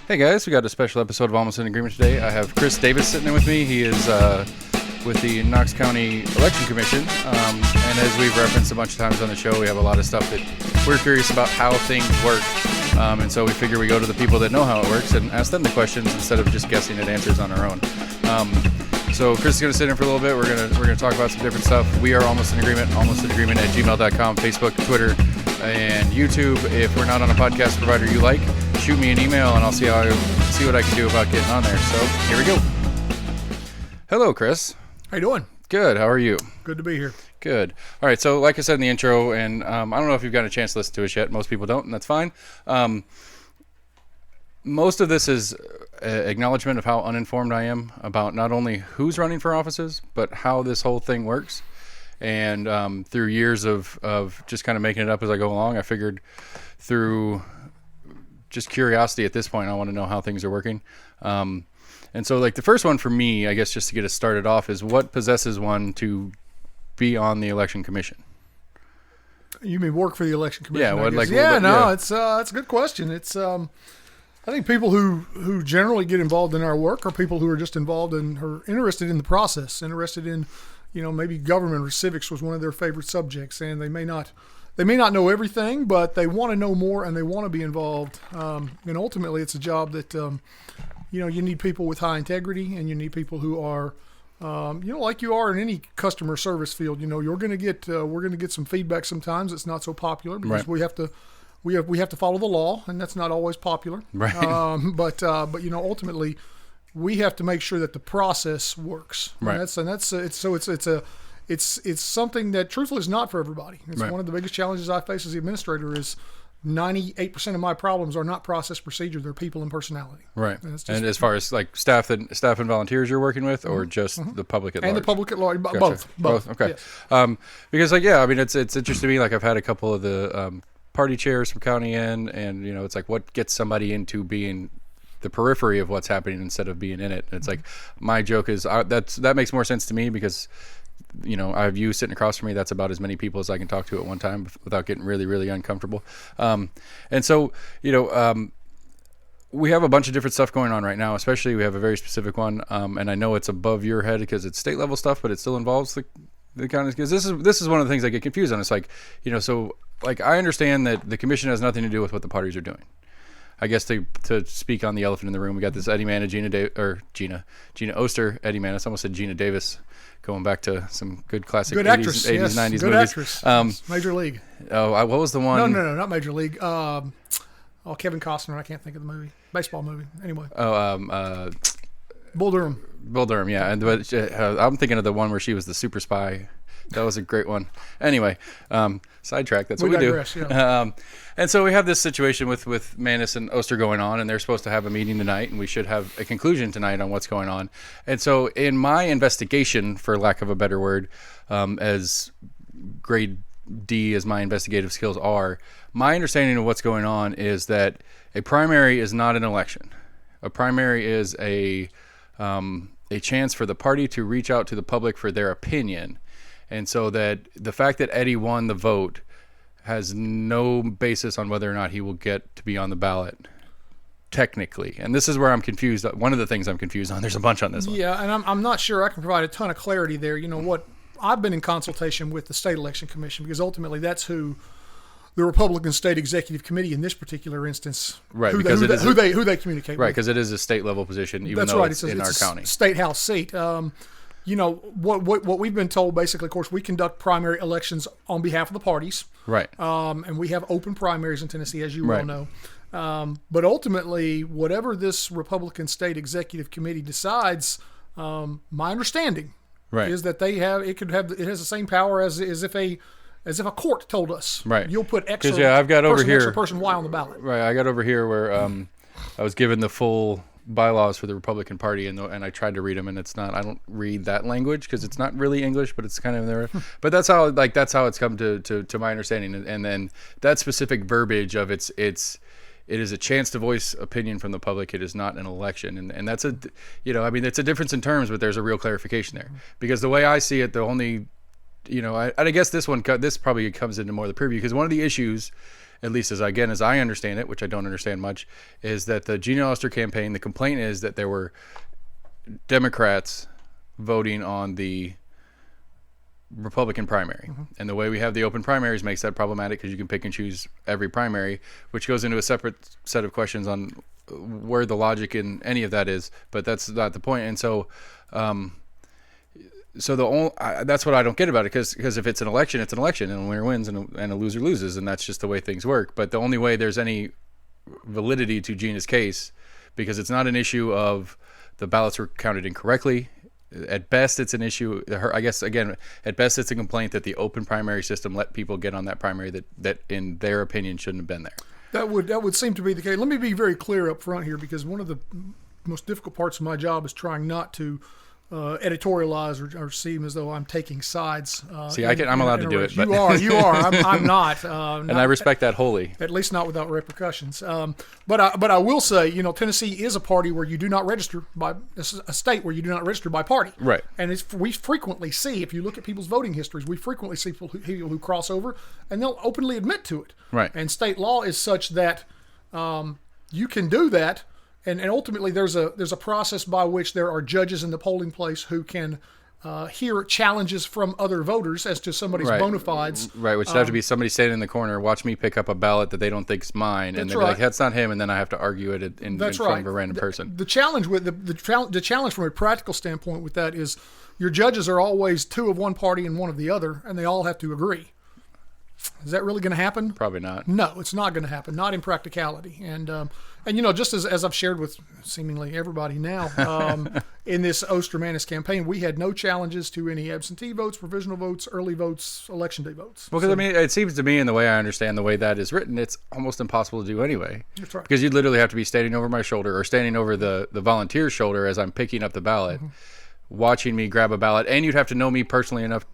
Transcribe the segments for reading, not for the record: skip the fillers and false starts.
Hey guys, we got a special episode of Almost in Agreement today. I have Chris Davis sitting in with me. He is with the Knox County Election Commission. And as we've referenced a bunch of times on the show, we have a lot of stuff that we're curious about how things work. And so we figure we go to the people that know how it works and ask them the questions instead of just guessing at answers on our own. So Chris is going to sit in for a little bit. We're going to talk about some different stuff. We are Almost in Agreement, almostinagreement@gmail.com, Facebook, Twitter, and YouTube. If we're not on a podcast provider you like, shoot me an email and I'll see what I can do about getting on there. So here we go. Hello, Chris. How you doing? Good. How are you? Good to be here. Good. All right. So like I said in the intro, and I don't know if you've got a chance to listen to us yet. Most people don't, and that's fine. Most of this is acknowledgement of how uninformed I am about not only who's running for offices, but how this whole thing works. And through years of just kind of making it up as I go along, I figured through just curiosity at this point, I want to know how things are working. And so like the first one for me, I guess just to get us started off, is what possesses one to be on the election commission? You mean work for the election commission? Yeah, it's a good question. It's I think people who generally get involved in our work are people who are just involved and are interested in the process, interested in, maybe government or civics was one of their favorite subjects, and they may not know everything, but they want to know more and they want to be involved. And ultimately, it's a job that you need people with high integrity, and you need people who are like you are in any customer service field. You're going to get we're going to get some feedback sometimes. It's not so popular because right. we have to follow the law, and that's not always popular. Right. But ultimately, we have to make sure that the process works. Right. It's something that truthfully is not for everybody. It's right. One of the biggest challenges I face as the administrator is 98% of my problems are not process procedure. They're people and personality. Right. And as far as like staff and volunteers you're working with, or just the public at large? And the public at large, Gotcha. Both. Okay. Yes. Because it's interesting to me. Like I've had a couple of the party chairs from county in, and it's like what gets somebody into being the periphery of what's happening instead of being in it. And it's like my joke is that makes more sense to me because I have you sitting across from me. That's about as many people as I can talk to at one time without getting really, really uncomfortable. And so, we have a bunch of different stuff going on right now, especially we have a very specific one. And I know it's above your head because it's state level stuff, but it still involves the counties. Because this is one of the things I get confused on. It's like, so like I understand that the commission has nothing to do with what the parties are doing. I guess to speak on the elephant in the room, we got this Eddie Manna, Gina Oster, Eddie Manna. I almost said Gina Davis, going back to some good classic 80s, actress, 80s yes, 90s good movies. Actress. Major League. Oh, what was the one? No, not Major League. Kevin Costner. I can't think of the movie. Baseball movie. Anyway. Bull Durham. Bull Durham, yeah. And I'm thinking of the one where she was the super spy. That was a great one. Anyway, sidetrack. That's what we digress, do. Yeah. And so we have this situation with Maness and Oster going on, and they're supposed to have a meeting tonight, and we should have a conclusion tonight on what's going on. And so in my investigation, for lack of a better word, as grade D as my investigative skills are, my understanding of what's going on is that a primary is not an election. A primary is a chance for the party to reach out to the public for their opinion. And so that the fact that Eddie won the vote has no basis on whether or not he will get to be on the ballot, technically. And this is where I'm confused. One of the things I'm confused on, there's a bunch on this one. Yeah, and I'm not sure I can provide a ton of clarity there. What I've been in consultation with the State Election Commission, because ultimately that's who the Republican State Executive Committee in this particular instance, right? Who they communicate with. Right, because it is a state level position, even though it's in our county. State House seat. What we've been told, basically, of course, we conduct primary elections on behalf of the parties. Right. And we have open primaries in Tennessee, as you right. well know. But ultimately, whatever this Republican State Executive Committee decides, my understanding right. is that it has the same power as if a court told us. Right. You'll put X I've got over here person Y on the ballot. Right. I got over here where I was given the full bylaws for the Republican Party, and I tried to read them, and I don't read that language because it's not really English, but it's kind of there. But that's how it's come to my understanding, and then that specific verbiage of it is a chance to voice opinion from the public. It is not an election, and that's it's a difference in terms, but there's a real clarification there, because the way I see it, the only I guess this probably comes into more of the preview, because one of the issues at least as I understand it, which I don't understand much, is that the Gina Oster campaign, the complaint is that there were Democrats voting on the Republican primary. And the way we have the open primaries makes that problematic because you can pick and choose every primary, which goes into a separate set of questions on where the logic in any of that is, but that's not the point. And so that's what I don't get about it, because if it's an election, it's an election, and a winner wins and a loser loses, and that's just the way things work. But the only way there's any validity to Gina's case, because it's not an issue of the ballots were counted incorrectly. At best, it's an issue. I guess, again, at best, it's a complaint that the open primary system let people get on that primary that in their opinion, shouldn't have been there. That would seem to be the case. Let me be very clear up front here, because one of the most difficult parts of my job is trying not to editorialize or seem as though I'm taking sides. See, I'm allowed to do it. But you are. I'm not. And I respect that wholly. At least not without repercussions. But I will say, Tennessee is a party where you do not register by a state where you do not register by party. Right. And we frequently see, if you look at people's voting histories, we frequently see people who cross over, and they'll openly admit to it. Right. And state law is such that you can do that. And ultimately, there's a process by which there are judges in the polling place who can hear challenges from other voters as to somebody's bona fides. Right, which would have to be somebody standing in the corner, watch me pick up a ballot that they don't think is mine, and they're like, "That's not him," and then I have to argue it in front of a random person. The challenge with the challenge from a practical standpoint with that is your judges are always two of one party and one of the other, and they all have to agree. Is that really going to happen? Probably not. No, it's not going to happen. Not in practicality. And just as I've shared with seemingly everybody now, in this Oster-Maness campaign, we had no challenges to any absentee votes, provisional votes, early votes, election day votes. Well, because it seems to me, in the way I understand the way that is written, it's almost impossible to do anyway. That's right. Because you'd literally have to be standing over my shoulder or standing over the volunteer's shoulder as I'm picking up the ballot, watching me grab a ballot, and you'd have to know me personally enough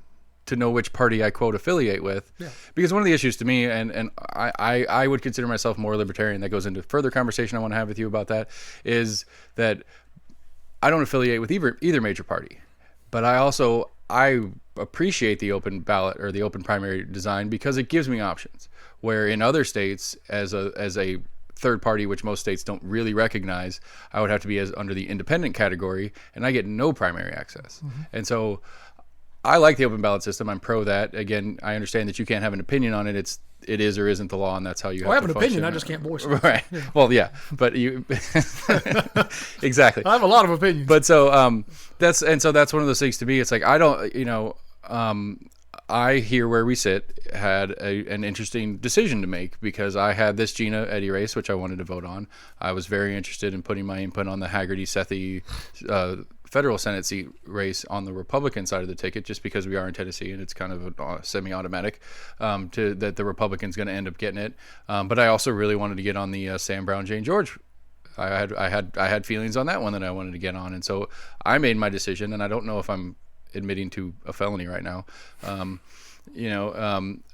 to know which party I quote affiliate with. Yeah. Because one of the issues to me, and I would consider myself more libertarian, that goes into further conversation I want to have with you about that, is that I don't affiliate with either major party. But I appreciate the open ballot or the open primary design because it gives me options. Where in other states, as a third party, which most states don't really recognize, I would have to be under the independent category, and I get no primary access. And so I like the open ballot system. I'm pro that. Again, I understand that you can't have an opinion on it. It is or isn't the law, and that's how you I have to an opinion. I just can't voice it. Right. Yeah. Well, yeah, but you exactly. I have a lot of opinions. But so that's one of those things to me. It's like I don't, I here where we sit had an interesting decision to make because I had this Gina Eddy race, which I wanted to vote on. I was very interested in putting my input on the Hagerty-Sethi federal Senate seat race on the Republican side of the ticket, just because we are in Tennessee and it's kind of a semi-automatic that the Republican's going to end up getting it. But I also really wanted to get on the Sam Brown, Jane George. I had feelings on that one that I wanted to get on, and so I made my decision. And I don't know if I'm admitting to a felony right now.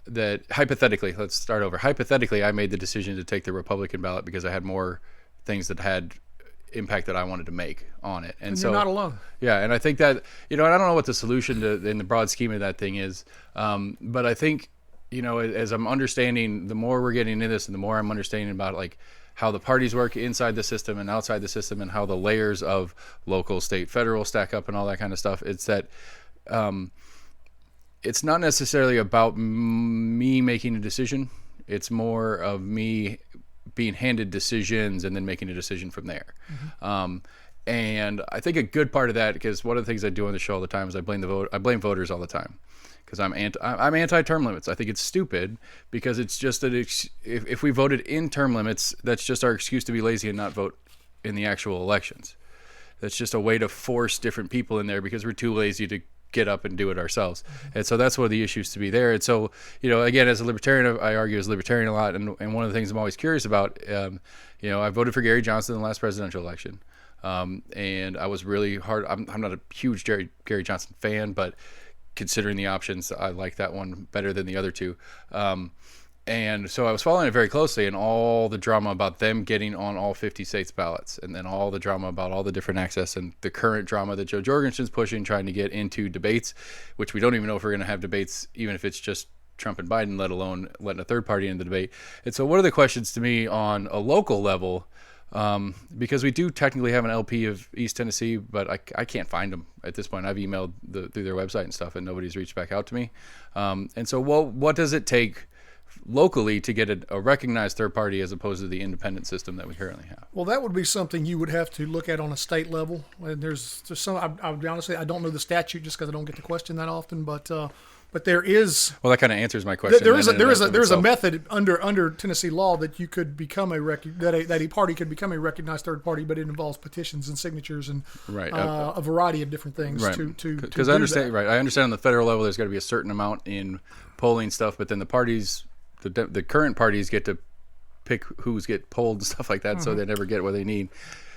That hypothetically, let's start over. Hypothetically, I made the decision to take the Republican ballot because I had more things that had impact that I wanted to make on it. And so you're not alone. Yeah. And I think that, and I don't know what the solution to, in the broad scheme of that thing is. But I think, as I'm understanding, the more we're getting into this and the more I'm understanding about like how the parties work inside the system and outside the system and how the layers of local, state, federal stack up and all that kind of stuff, it's that, it's not necessarily about me making a decision. It's more of me being handed decisions and then making a decision from there. And I think a good part of that, because one of the things I do on the show all the time is I blame voters all the time because I'm anti-term limits. I think it's stupid because it's just that if we voted in term limits, that's just our excuse to be lazy and not vote in the actual elections. That's just a way to force different people in there because we're too lazy to get up and do it ourselves. And so that's one of the issues to be there. And so, again, as a libertarian, I argue as a libertarian a lot. And one of the things I'm always curious about, I voted for Gary Johnson in the last presidential election. And I was really hard. I'm not a huge Gary Johnson fan, but considering the options, I like that one better than the other two. And so I was following it very closely, and all the drama about them getting on all 50 states ballots, and then all the drama about all the different access, and the current drama that Joe Jorgensen's pushing, trying to get into debates, which we don't even know if we're going to have debates, even if it's just Trump and Biden, let alone letting a third party in the debate. And so, what are the questions to me on a local level? Because we do technically have an LP of East Tennessee, but I can't find them at this point. I've emailed through their website and stuff, and nobody's reached back out to me. And so, what does it take locally to get a recognized third party as opposed to the independent system that we currently have? Well, that would be something you would have to look at on a state level. And there's some. I'll be honest, I don't know the statute just because I don't get the question that often, but there is. Well, that kind of answers my question. There is a method under Tennessee law that you could become that a party could become a recognized third party, but it involves petitions and signatures and right. A variety of different things. Right. Because I understand. Right. I understand on the federal level, there's got to be a certain amount in polling stuff, but then the parties, the current parties, get to pick who's get polled and stuff like that, so they never get what they need.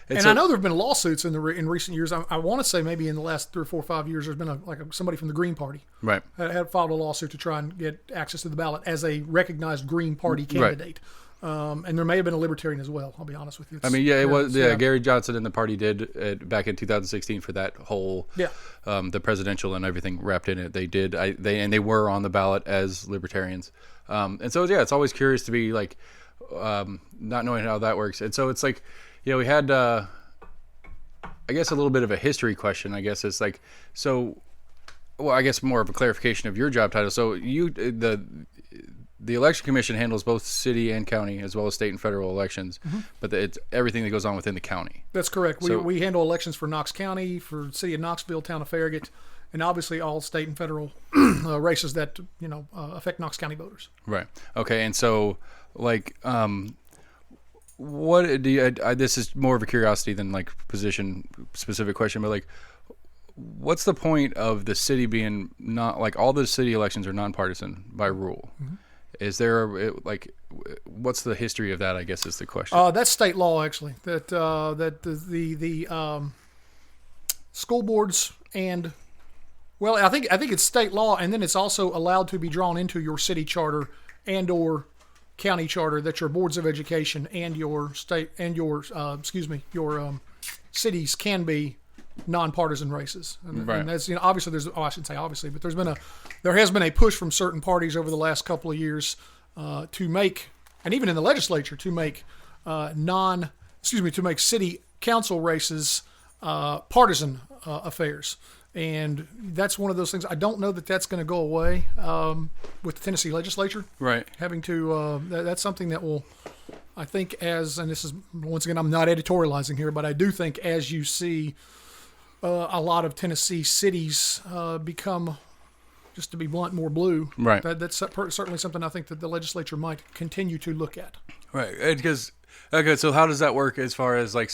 And so, I know there have been lawsuits in recent years. I want to say maybe in the last 3 or 4 or 5 years, there's been somebody from the Green Party right had filed a lawsuit to try and get access to the ballot as a recognized Green Party candidate. Right. And there may have been a Libertarian as well. I'll be honest with you. It was. Yeah, Gary Johnson and the party did back in 2016 for that whole the presidential and everything wrapped in it. They did. They were on the ballot as Libertarians. And so it's always curious to be like not knowing how that works. And so it's like. We had, I guess, a little bit of a history question. I guess it's like, I guess more of a clarification of your job title. So the election commission handles both city and county as well as state and federal elections, but it's everything that goes on within the county. That's correct. We handle elections for Knox County, for city of Knoxville, town of Farragut, and obviously all state and federal races that affect Knox County voters. Right. Okay. And so, like, what do you? This is more of a curiosity than like position specific question, but like, what's the point of the city being not like all the city elections are nonpartisan by rule? Is there what's the history of that? I guess is the question. That's state law actually. That the school boards and I think it's state law, and then it's also allowed to be drawn into your city charter and or county charter that your boards of education and your state and your cities can be nonpartisan races. And that's obviously I shouldn't say obviously, but there has been a push from certain parties over the last couple of years to make, and even in the legislature, to make city council races partisan affairs. And that's one of those things. I don't know that that's going to go away with the Tennessee legislature. Right. Having to, that's something that will, I think, and this is, once again, I'm not editorializing here, but I do think as you see a lot of Tennessee cities become, just to be blunt, more blue, right. That's certainly something I think that the legislature might continue to look at. Right. Because, okay, so how does that work as far as like,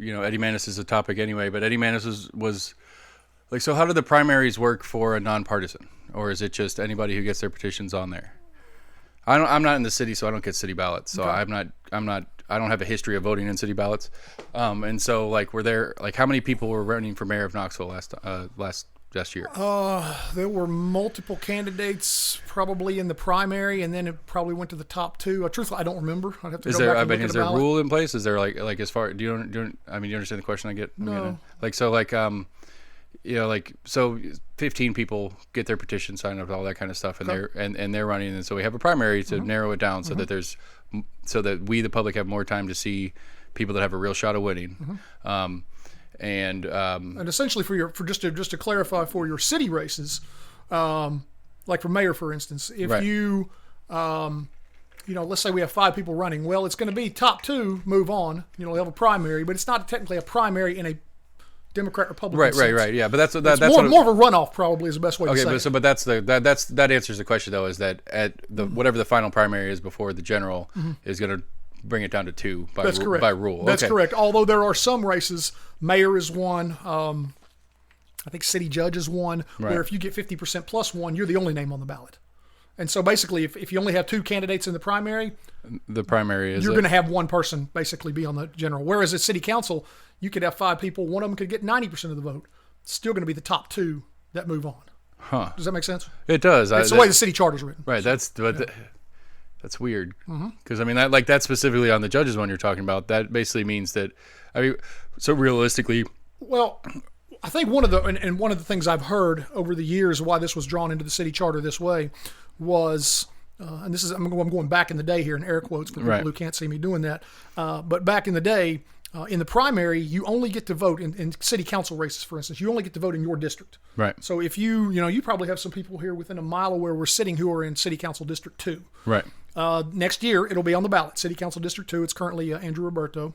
Eddie Manis is a topic anyway, but Eddie Manis was like, so how do the primaries work for a nonpartisan, or is it just anybody who gets their petitions on there? I'm not in the city, so I don't get city ballots. So okay. I don't have a history of voting in city ballots. And so like, how many people were running for mayor of Knoxville last year? There were multiple candidates probably in the primary, and then it probably went to the top two. Truthfully, I don't remember. I'd have to go back and look at is there a rule in place? Is there like as far do you understand the question I get? No. So 15 people get their petition signed up, all that kind of stuff, and they're running, and so we have a primary to narrow it down so that we the public have more time to see people that have a real shot of winning. And essentially just to clarify for your city races, like for mayor, for instance, if you, let's say we have 5 people running, well, it's going to be top 2 move on. You'll have a primary, but it's not technically a primary in a Democrat Republican sense. Right. Yeah, but that's more of a runoff probably is the best way to say it. But that answers the question though, is that at the whatever the final primary is before the general is going to bring it down to 2 by rule. That's correct. Although there are some races, mayor is one, I think city judge is one, where if you get 50% plus one, you're the only name on the ballot. And so basically, if you only have 2 candidates in the primary you're going to have one person basically be on the general. Whereas at city council, you could have 5 people, one of them could get 90% of the vote. It's still going to be the top 2 that move on. Huh. Does that make sense? It does. That's the way the city charter's written. Right. That's weird. Because that specifically on the judges one you're talking about, that basically means that, so realistically, well, I think one of the things I've heard over the years why this was drawn into the city charter this way was, and this is I'm going back in the day here in air quotes for people who can't see me doing that, but back in the day. In the primary, you only get to vote in city council races, for instance. You only get to vote in your district. Right. So if you probably have some people here within a mile of where we're sitting who are in city council district 2. Right. Next year, it'll be on the ballot. City council district 2. It's currently Andrew Roberto.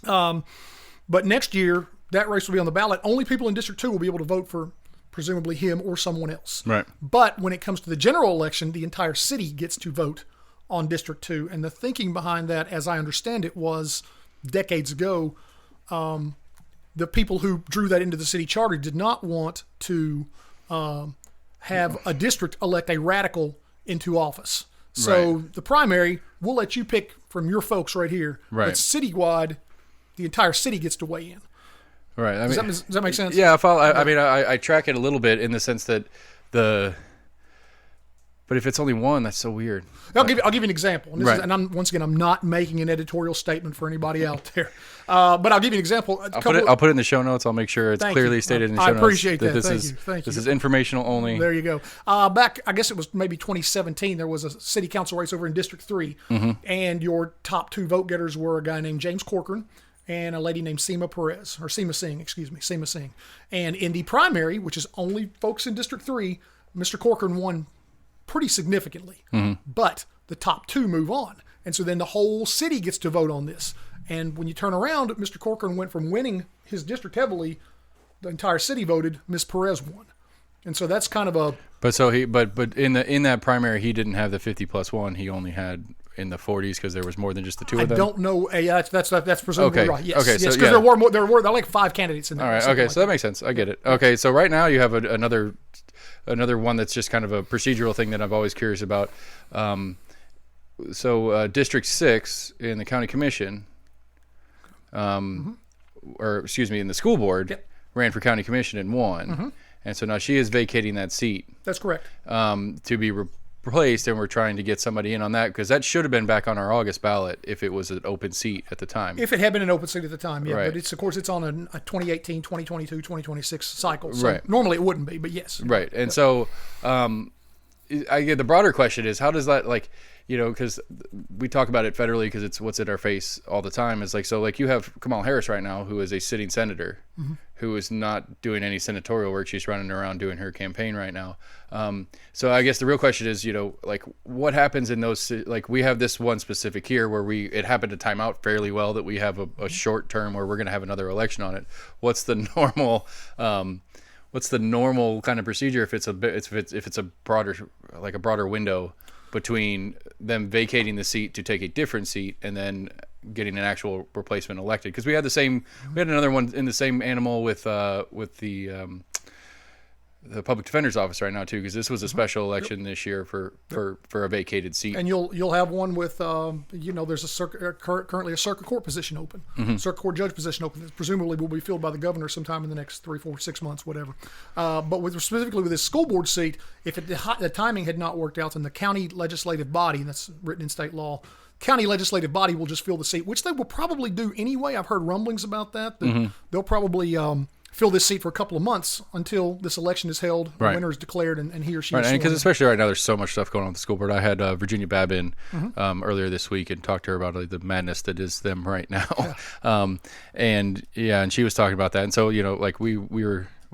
But next year, that race will be on the ballot. Only people in district 2 will be able to vote for presumably him or someone else. Right. But when it comes to the general election, the entire city gets to vote on district 2. And the thinking behind that, as I understand it, was decades ago, the people who drew that into the city charter did not want to have a district elect a radical into office. So the primary, we'll let you pick from your folks right here. Right. But citywide, the entire city gets to weigh in. Right. I mean, Does that make sense? Yeah, I follow. I mean, I track it a little bit in the sense that but if it's only one, that's so weird. I'll give you an example. And, I'm not making an editorial statement for anybody out there. But I'll give you an example. I'll put it in the show notes. I'll make sure it's clearly stated in the show notes. I appreciate that. Thank you. This is informational only. There you go. Back, I guess it was maybe 2017, there was a city council race over in District 3. Mm-hmm. And your top 2 vote getters were a guy named James Corcoran and a lady named Seema Singh. And in the primary, which is only folks in District 3, Mr. Corcoran won pretty significantly. Mm-hmm. But the top 2 move on. And so then the whole city gets to vote on this. And when you turn around, Mr. Corcoran went from winning his district heavily, the entire city voted, Ms. Perez won. And so that's kind of a... But in that primary, he didn't have the 50+1. He only had in the 40s because there was more than just the 2 of them. I don't know. That's presumably right. Yes. Okay. Yes, because there were like 5 candidates in there. All right. Okay. So that makes sense. I get it. Okay. So right now you have another one that's just kind of a procedural thing that I'm always curious about. District 6 in the county commission, or excuse me, in the school board, ran for county commission and won. Mm-hmm. And so now she is vacating that seat. That's correct. To be replaced, and we're trying to get somebody in on that because that should have been back on our August ballot if it was an open seat at the time. If it had been an open seat at the time, yeah. Right. But it's on a 2018, 2022, 2026 cycle. So right. Normally it wouldn't be, but yes. Right. And so I get the broader question is how does that because we talk about it federally because it's what's in our face all the time is you have Kamala Harris right now who is a sitting senator who is not doing any senatorial work. She's running around doing her campaign right now. So I guess the real question is, what happens in those, we have this one specific here where it happened to time out fairly well that we have a short term where we're going to have another election on it. What's the normal kind of procedure if it's a broader window between them vacating the seat to take a different seat and then getting an actual replacement elected? Because we had another one in the same animal with the public defender's office right now too, because this was a special election this year for a vacated seat. And you'll have one with there's currently a circuit court position open, circuit court judge position open that presumably will be filled by the governor sometime in the next 3, 4, 6 months, whatever. But specifically with this school board seat, if the timing had not worked out, then the county legislative body, and that's written in state law, county legislative body will just fill the seat, which they will probably do anyway. I've heard rumblings about that. They'll probably fill this seat for a couple of months until this election is held, the winner is declared, and he or she is sworn. Because especially right now, there's so much stuff going on with the school board. I had Virginia Babb in earlier this week and talked to her about the madness that is them right now. And she was talking about that. And so,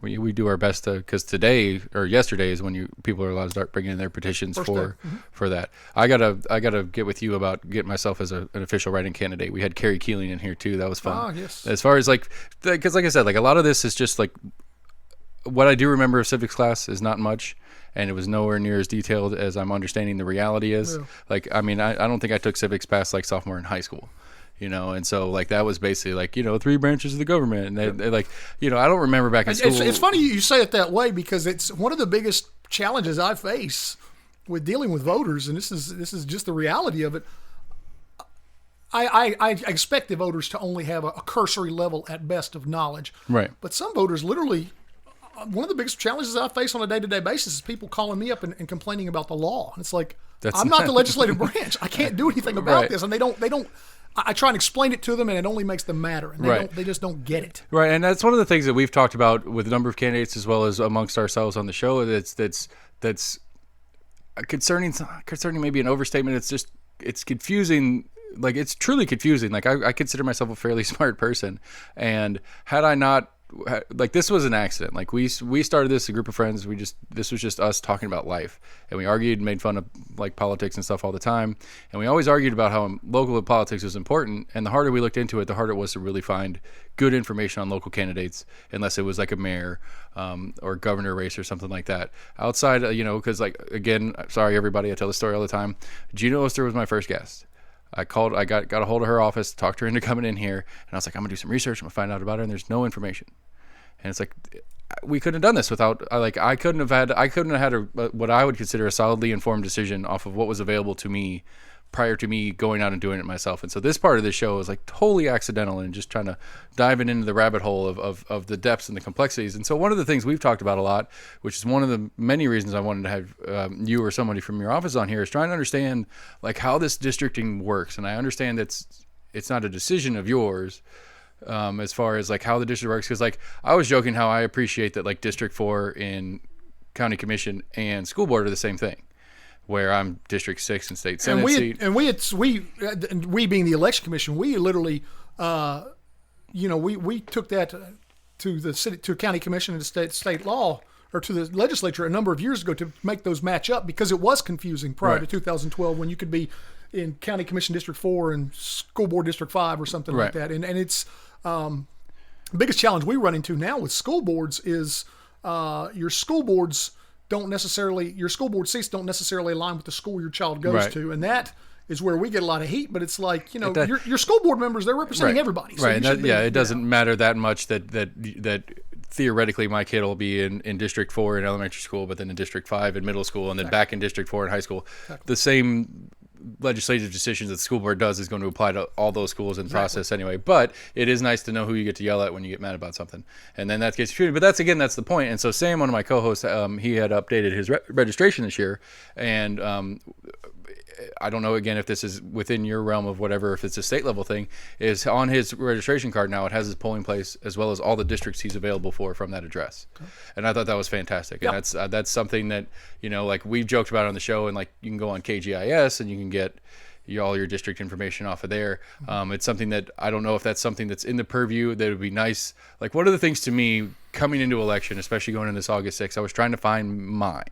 we do our best to, because today or yesterday is when people are allowed to start bringing in their petitions for that. I gotta get with you about getting myself as an official writing candidate. We had Carrie Keeling in here too. That was fun. Yes. As far as because like I said, a lot of this is just what I do remember of civics class is not much, and it was nowhere near as detailed as I'm understanding the reality is. Yeah. I don't think I took civics past sophomore in high school. And so that was basically 3 branches of the government, and they I don't remember back in school. It's funny you say it that way because it's one of the biggest challenges I face with dealing with voters, and this is just the reality of it. I expect the voters to only have a cursory level at best of knowledge, right? But some voters literally. One of the biggest challenges I face on a day-to-day basis is people calling me up and complaining about the law, and it's I'm not the legislative branch. I can't do anything about this, and they don't. I try and explain it to them, and it only makes them madder, and Right. they just don't get it. Right, and that's one of the things that we've talked about with a number of candidates as well as amongst ourselves on the show. That's concerning. Concerning maybe an overstatement. It's confusing. Like, it's truly confusing. Like, I consider myself a fairly smart person, and had I not, like, this was an accident. Like, we started this, a group of friends. This was just us talking about life, and we argued and made fun of like politics and stuff all the time. And we always argued about how local politics was important. And the harder we looked into it, the harder it was to really find good information on local candidates, unless it was like a mayor or governor race or something like that. Outside, because, like, again, sorry everybody, I tell the story all the time. Gina Oster was my first guest. I got a hold of her office, talked her into coming in here, and I was like, I'm gonna do some research, I'm gonna find out about her, and there's no information. And it's like, we couldn't have done this without, I couldn't have had what I would consider a solidly informed decision off of what was available to me prior to me going out and doing it myself. And so this part of the show is like totally accidental and just trying to dive into the rabbit hole of the depths and the complexities. And so one of the things we've talked about a lot, which is one of the many reasons I wanted to have you or somebody from your office on here, is trying to understand like how this districting works. And I understand it's not a decision of yours, as far as like how the district works. Cause like I was joking how I appreciate that like District 4 in County Commission and school board are the same thing, where I'm District 6 and State Senate seat. And we being the election commission, we literally, we took that to the city, to county commission and to state law, or to the legislature a number of years ago to make those match up, because it was confusing prior to 2012 when you could be in county commission District 4 and school board District 5 or something like that. And it's the biggest challenge we run into now with school boards is your school board seats don't necessarily align with the school your child goes to, and that is where we get a lot of heat. But it's like, your school board members, they're representing everybody. So it doesn't matter that much that theoretically my kid will be in District 4 in elementary school, but then in District 5 in middle school, and then back in District 4 in high school. The same legislative decisions that the school board does is going to apply to all those schools in the process anyway. But it is nice to know who you get to yell at when you get mad about something, and then that gets confusing. But that's the point. And so Sam, one of my co-hosts, he had updated his registration this year, and I don't know again if this is within your realm of whatever, if it's a state level thing, is on his registration card now it has his polling place as well as all the districts he's available for from that address. And I thought that was fantastic. And that's something that, like we've joked about on the show, and like you can go on KGIS and you can get all your district information off of there. It's something that I don't know if that's something that's in the purview that would be nice. Like, one of the things to me coming into election, especially going into this August 6th, I was trying to find mine,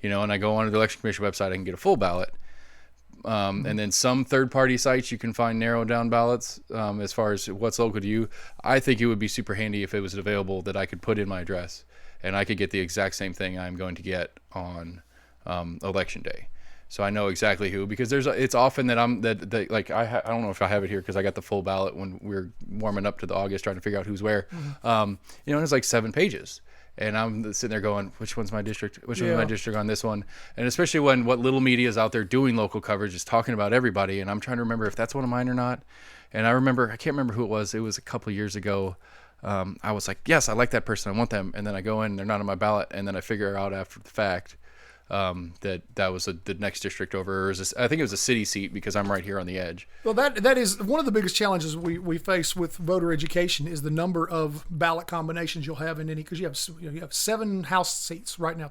and I go onto the election commission website, I can get a full ballot. And then some third-party sites you can find narrowed down ballots as far as what's local to you. I think it would be super handy if it was available that I could put in my address and I could get the exact same thing I'm going to get on election day. So I know exactly who, because it's often that I don't know if I have it here because I got the full ballot when we were warming up to the August trying to figure out who's where. And it's like 7 pages. And I'm sitting there going, which one's my district? Which one's my district on this one? And especially when what little media is out there doing local coverage is talking about everybody. And I'm trying to remember if that's one of mine or not. And I can't remember who it was. It was a couple of years ago. I was like, yes, I like that person. I want them. And then I go in, they're not on my ballot. And then I figure out after the fact that was the next district over. I think it was a city seat because I'm right here on the edge. Well, that is one of the biggest challenges we face with voter education is the number of ballot combinations you'll have in any, because you have 7 House seats right now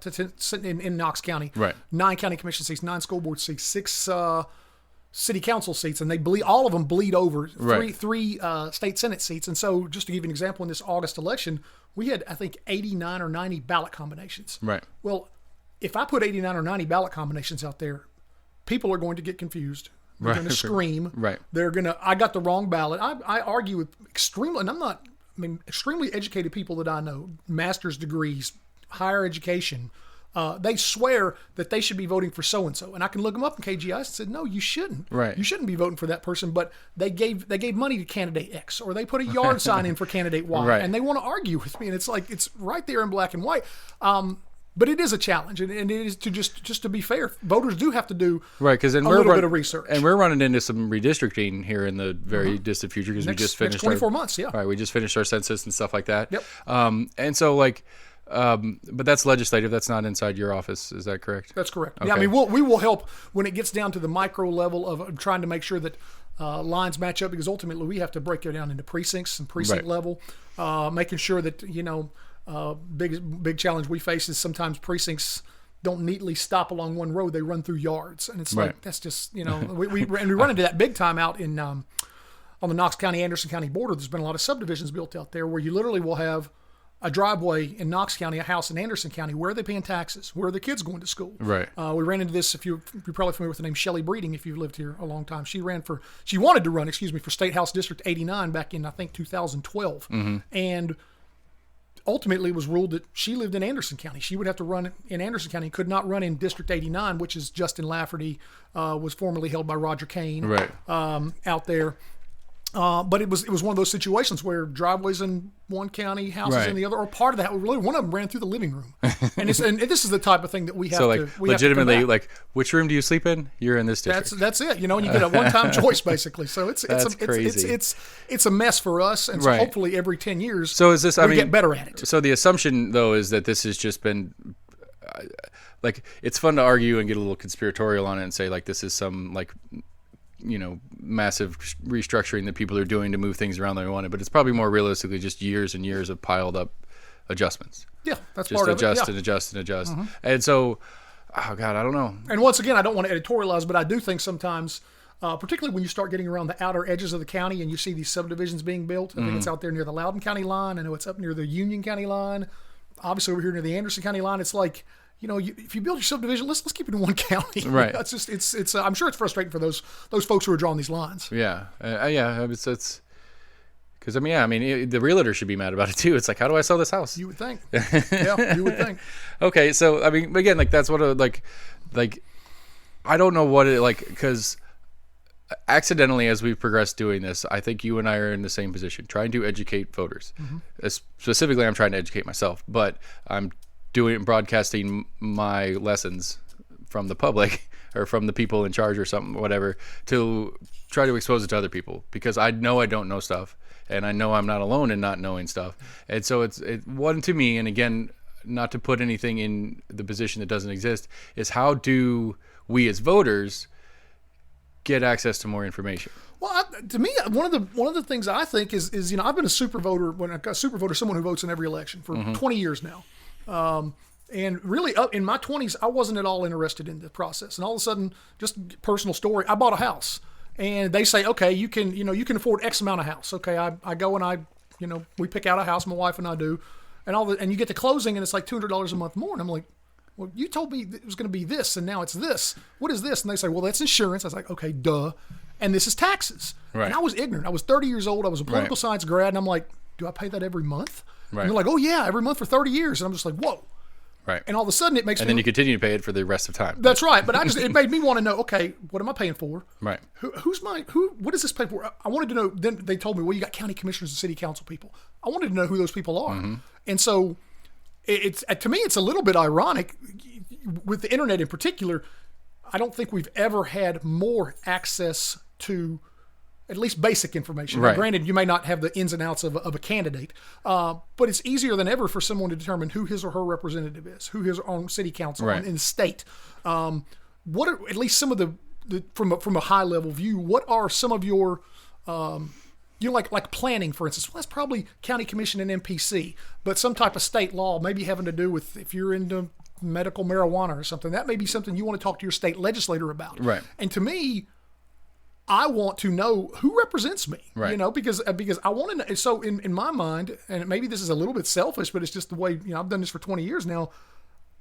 in Knox County, right? 9 county commission seats, 9 school board seats, 6 city council seats, and they bleed, all of them bleed over. Three state senate seats. And so, just to give you an example, in this August election, we had, I think, 89 or 90 ballot combinations. Right. Well, if I put 89 or 90 ballot combinations out there, people are going to get confused. They're going to scream. Right. I got the wrong ballot. I argue with extremely educated people that I know, master's degrees, higher education. They swear that they should be voting for so-and-so. And I can look them up in KGIS and said, no, you shouldn't. Right. You shouldn't be voting for that person. But they gave money to candidate X, or they put a yard sign in for candidate Y. Right. And they want to argue with me. And it's like, it's right there in black and white. But it is a challenge, and it is to just to be fair, voters do have to do a little bit of research. And we're running into some redistricting here in the very distant future because we just finished next 24 months. Yeah, right. We just finished our census and stuff like that. Yep. And so but that's legislative. That's not inside your office. Is that correct? That's correct. Okay. Yeah, I mean, we will help when it gets down to the micro level of trying to make sure that lines match up, because ultimately we have to break it down into precincts and precinct Right. level, making sure that, big challenge we face is sometimes precincts don't neatly stop along one road; they run through yards, and it's like Right. that's just we run into that big time out in on the Knox County Anderson County border. There's been a lot of subdivisions built out there where you literally will have a driveway in Knox County, a house in Anderson County. Where are they paying taxes? Where are the kids going to school? Right. We ran into this. If you're probably familiar with the name Shelley Breeding, if you've lived here a long time, she wanted to run, for State House District 89 back in, I think, 2012, and ultimately it was ruled that she lived in Anderson County. She would have to run in Anderson County, could not run in District 89, which is Justin Lafferty, was formerly held by Roger Kane, Right. out there. But it was one of those situations where driveways in one county, houses Right. in the other, or part of that. Really, one of them ran through the living room, and this is the type of thing that we have So to. like We legitimately, have to combat. like which room do you sleep in? You're in this district. That's it, and you get a one-time choice basically. So it's crazy. it's a mess for us, and so Right. hopefully every 10 years, So is this? I we mean, get better at it. So the assumption though is that this has just been like it's fun to argue and get a little conspiratorial on it and say like this is some like massive restructuring that people are doing to move things around that we wanted, but it's probably more realistically just years and years of piled up adjustments. Yeah, that's Just part of adjust it. Yeah. and adjust and adjust. And so, oh God, I don't know. And once again, I don't want to editorialize, but I do think sometimes, particularly when you start getting around the outer edges of the county and you see these subdivisions being built, I think it's out there near the Loudoun County line. I know it's up near the Union County line. Obviously, over here near the Anderson County line, it's like, if you build your subdivision, let's keep it in one county. Right. That's just it's. I'm sure it's frustrating for those folks who are drawing these lines. Yeah, yeah. It's because the realtor should be mad about it too. It's like, how do I sell this house? You would think. Yeah, you would think. Okay, so I mean, again, like that's what like I don't know what it like because accidentally as we've progressed doing this, I think you and I are in the same position, trying to educate voters. Specifically, I'm trying to educate myself, but I'm broadcasting my lessons from the public or from the people in charge or something, whatever, to try to expose it to other people because I know I don't know stuff and I know I'm not alone in not knowing stuff. And so it's one to me, and again, not to put anything in the position that doesn't exist, is how do we as voters get access to more information? Well, to me, one of the things I think is I've been a super voter. When I got super voter, someone who votes in every election for 20 years now. And really, up in my 20s, I wasn't at all interested in the process. And all of a sudden, just personal story, I bought a house, and they say, okay, you can afford X amount of house. Okay, I go and we pick out a house, my wife and I do, and you get to closing, and it's like $200 a month more, and I'm like, well, you told me it was going to be this, and now it's this. What is this? And they say, well, that's insurance. I was like, okay, duh. And this is taxes. Right. And I was ignorant. I was 30 years old. I was a political Right. science grad, and I'm like, do I pay that every month? Right. And they're like, oh yeah, every month for 30 years. And I'm just like, whoa. Right. And all of a sudden, it makes And me. then you continue to pay it for the rest of time. That's right. But it made me want to know, okay, what am I paying for? Right. What does this pay for? I wanted to know. Then they told me, well, you got county commissioners and city council people. I wanted to know who those people are. And so it's to me, it's a little bit ironic with the internet in particular. I don't think we've ever had more access to at least basic information. Now, Right. granted, you may not have the ins and outs of a candidate, but it's easier than ever for someone to determine who his or her representative is, who his own city council Right. in the state. What are at least some of the from a high level view? What are some of your like planning, for instance? Well, that's probably county commission and MPC, but some type of state law, maybe having to do with if you're into medical marijuana or something, that may be something you want to talk to your state legislator about. Right. And to me, I want to know who represents me, Right. because I want to know. So in my mind, and maybe this is a little bit selfish, but it's just the way, I've done this for 20 years now.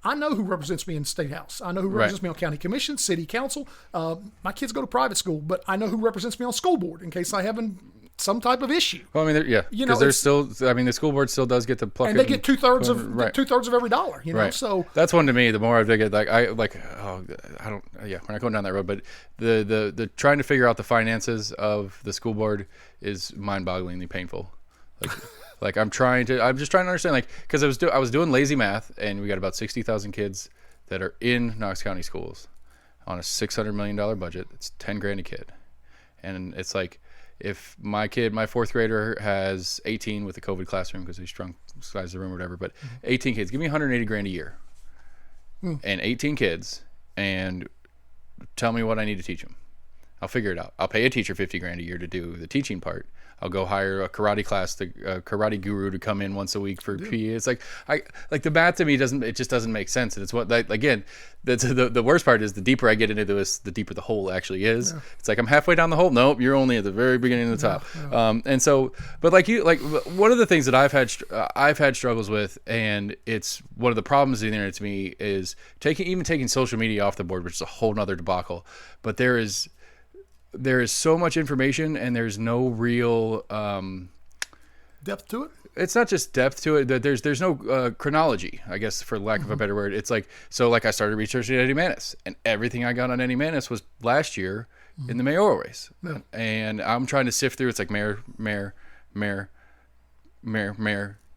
I know who represents me in state house. I know who represents me on county commission, city council. My kids go to private school, but I know who represents me on school board in case I have some type of issue. Well, I mean, because there's still, the school board still does get the pluck, And they get 2/3 right. of every dollar. Right. So that's one to me. The more I dig it, we're not going down that road. But the trying to figure out the finances of the school board is mind-bogglingly painful. Like I'm just trying to understand, because I was doing lazy math, and we got about 60,000 kids that are in Knox County schools on a $600 million budget. It's $10,000 a kid, and it's like, if my fourth grader has 18 with the COVID classroom because they shrunk the size of the room or whatever, but 18 kids, give me $180,000 a year, and 18 kids, and tell me what I need to teach them. I'll figure it out. I'll pay a teacher $50,000 a year to do the teaching part. I'll go hire a karate class, a karate guru to come in once a week for PE. It's like the math to me just doesn't make sense. And it's what, like, again, that's the worst part is the deeper I get into this, the deeper the hole actually is. Yeah. It's like I'm halfway down the hole. Nope, you're only at the very beginning of the top. Yeah. And so, but one of the things that I've had struggles with, and it's one of the problems in there to me is taking social media off the board, which is a whole nother debacle. But there is so much information, and there's no real depth to it. It's not just depth to it. There's no chronology, I guess, for lack of a better word. It's like I started researching Eddie Manis, and everything I got on Eddie Manis was last year in the mayoral race. Yeah. And I'm trying to sift through. It's like mayor,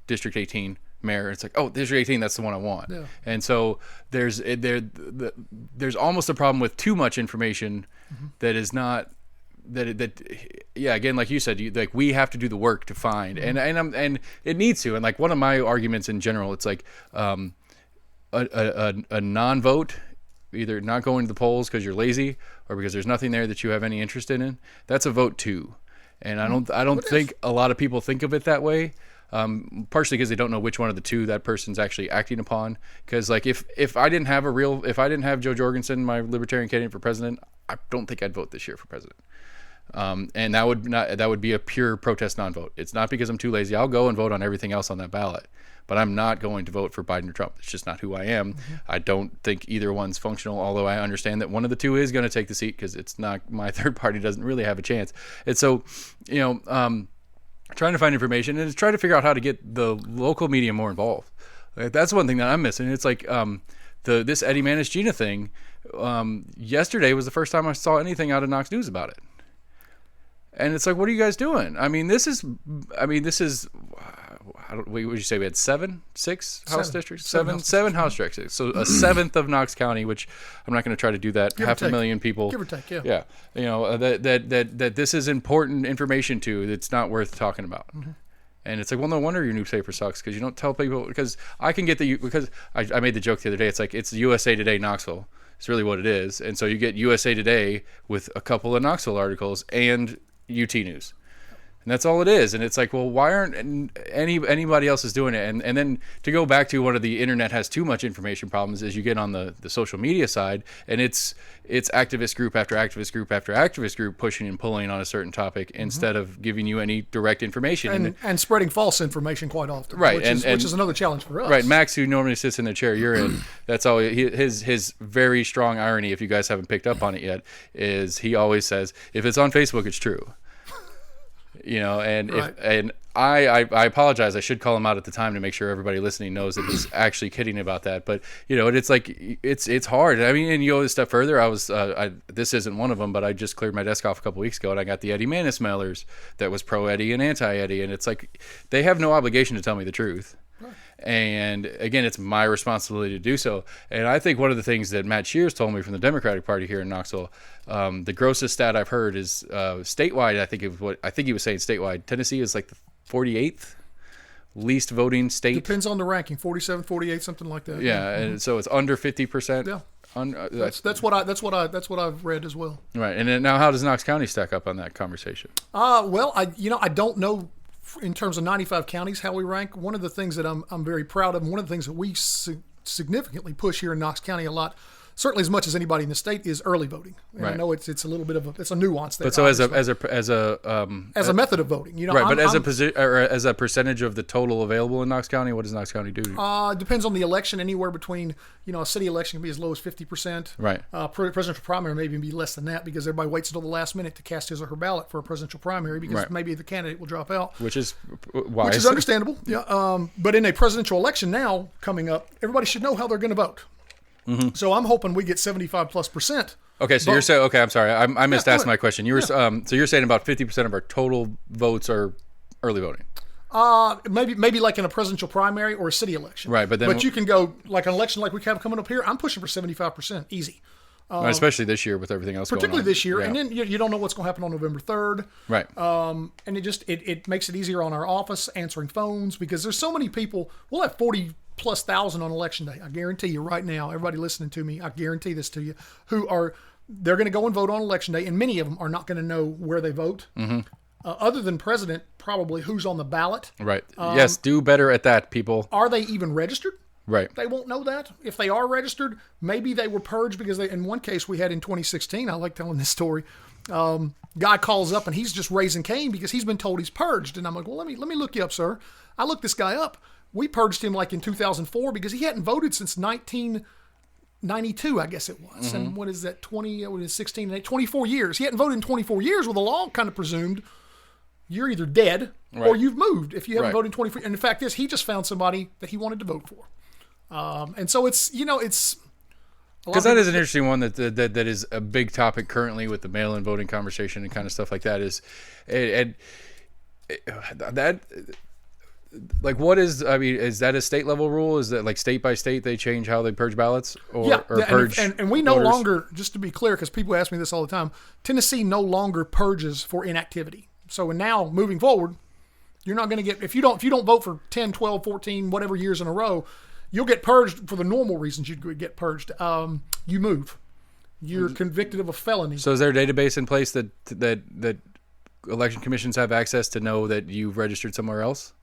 District 18. Mayor. It's like, oh, District 18, that's the one I want. Yeah. And so there's almost a problem with too much information that is not again, like you said, we have to do the work to find, and it needs to. And like one of my arguments in general, it's like a non-vote, either not going to the polls because you're lazy or because there's nothing there that you have any interest in. That's a vote too. And I don't think a lot of people think of it that way. Partially because they don't know which one of the two that person's actually acting upon. Because like if I didn't have Joe Jorgensen, my libertarian candidate for president, I don't think I'd vote this year for president. And that would be a pure protest non-vote. It's not because I'm too lazy. I'll go and vote on everything else on that ballot, but I'm not going to vote for Biden or Trump. It's just not who I am. I don't think either one's functional, although I understand that one of the two is going to take the seat because it's not, my third party doesn't really have a chance. And so, trying to find information and try to figure out how to get the local media more involved. That's one thing that I'm missing. It's like this Eddie Manis Gina thing. Yesterday was the first time I saw anything out of Knox News about it. And it's like, what are you guys doing? This is what would you say? We had six house districts? Seven house districts. So a seventh of Knox County, which I'm not going to try to do that. Half a million people. Give or take, yeah. Yeah. That this is important information to, that's not worth talking about. And it's like, well, no wonder your newspaper sucks, because you don't tell people, because I can get because I made the joke the other day. It's like, it's USA Today Knoxville. It's really what it is. And so you get USA Today with a couple of Knoxville articles and UT News. And that's all it is. And it's like, well, why aren't anybody else is doing it? And then to go back to one of the internet has too much information problems is you get on the social media side, and it's activist group after activist group after activist group pushing and pulling on a certain topipic instead of giving you any direct information. And spreading false information quite often. Right. Which is another challenge for us. Right. Max, who normally sits in the chair you're in, that's all his very strong irony, if you guys haven't picked up on it yet, is he always says, if it's on Facebook, it's true. And I apologize. I should call him out at the time to make sure everybody listening knows that he's actually kidding about that. But it's like it's hard. I mean, and you go a step further. This isn't one of them, but I just cleared my desk off a couple weeks ago, and I got the Eddie Manis mailers that was pro Eddie and anti Eddie, and it's like they have no obligation to tell me the truth. And again, it's my responsibility to do so. And I think one of the things that Matt Shears told me from the Democratic Party here in Knoxville, the grossest stat I've heard is statewide. I think he was saying statewide, Tennessee is like the 48th least voting state. Depends on the ranking, 47, 48, something like that. Yeah, and so it's under 50%. Yeah. That's what I've read as well. Right. And then now, how does Knox County stack up on that conversation? Well, I don't know. In terms of 95 counties, how we rank, one of the things that I'm very proud of, and one of the things that we significantly push here in Knox County a lot, certainly as much as anybody in the state, is early voting. And I know it's a little bit of it's a nuance there. But so as a method of voting, right? But as a percentage of the total available in Knox County, what does Knox County do? Depends on the election. Anywhere between a city election can be as low as 50%. Right. Presidential primary may even be less than that, because everybody waits until the last minute to cast his or her ballot for a presidential primary, because maybe the candidate will drop out. Which is wise. Which is understandable. Yeah. But in a presidential election now coming up, everybody should know how they're going to vote. Mm-hmm. So I'm hoping we get 75+%. Okay, so you're saying, okay, I'm sorry, I missed asking my question. You were so you're saying about 50% of our total votes are early voting. Maybe like in a presidential primary or a city election. Right, but you can go like an election like we have coming up here. I'm pushing for 75%, easy. Especially this year with everything else going on. Particularly this year, and then you don't know what's going to happen on November 3rd. Right. And it makes it easier on our office answering phones, because there's so many people. We'll have 40,000+ on election day. I guarantee you right now, everybody listening to me, I guarantee this to you, who are they're going to go and vote on election day, and many of them are not going to know where they vote. Other than president, probably who's on the ballot. Right. Yes, do better at that, people. Are they even registered? Right. They won't know that. If they are registered, maybe they were purged because in one case we had in 2016, I like telling this story. Guy calls up and he's just raising Cain because he's been told he's purged. And I'm like, well, let me look you up, sir. I looked this guy up. We purged him like in 2004 because he hadn't voted since 1992, I guess it was. And what is that, 16 and 24 years. He hadn't voted in 24 years. Well, the law kind of presumed you're either dead or you've moved if you haven't voted in 24 years. And the fact is, he just found somebody that he wanted to vote for. And so it's, it's... Because that is an interesting one that is a big topic currently with the mail-in voting conversation and kind of stuff like that like, what is, I mean, is that a state level rule? Is that like state by state they change how they purge ballots or purge and we no longer, just to be clear, because people ask me this all the time, Tennessee no longer purges for inactivity. So now moving forward, you're not going to get, if you don't vote for 10, 12, 14, whatever years in a row, you'll get purged for the normal reasons you'd get purged. You move. You're convicted of a felony. So is there a database in place that election commissions have access to know that you've registered somewhere else?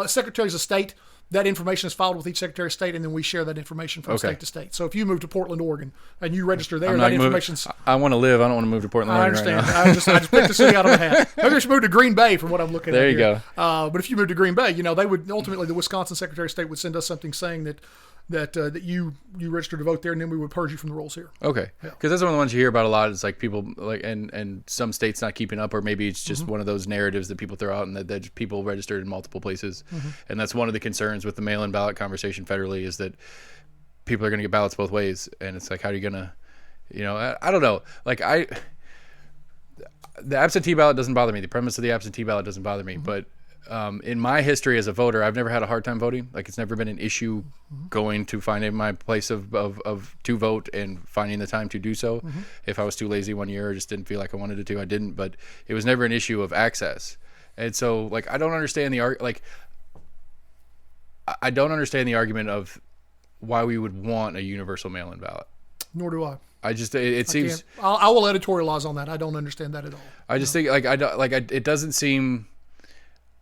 Secretaries of State, that information is filed with each Secretary of State, and then we share that information from state to state. So if you move to Portland, Oregon, and you register there, that information's... I want to live. I don't want to move to Portland, Oregon. I understand. Right now. I just picked the city out of a hat. Maybe I should move to Green Bay from what I'm looking at here. There you go. But if you move to Green Bay, they would ultimately, the Wisconsin Secretary of State would send us something saying that you registered to vote there, and then we would purge you from the rolls here. Okay, because that's one of the ones you hear about a lot. It's like people like and some states not keeping up, or maybe it's just one of those narratives that people throw out, and that people registered in multiple places, and that's one of the concerns with the mail-in ballot conversation federally is that people are going to get ballots both ways, and it's like, how are you gonna, I don't know, like the absentee ballot doesn't bother me. The premise of the absentee ballot doesn't bother me, but in my history as a voter, I've never had a hard time voting. Like, it's never been an issue going to finding my place of to vote and finding the time to do so. If I was too lazy one year or just didn't feel like I wanted to, I didn't. But it was never an issue of access. And so, like, I don't understand I don't understand the argument of why we would want a universal mail-in ballot. Nor do I. I just it seems I will editorialize on that. I don't understand that at all. I just think it doesn't seem,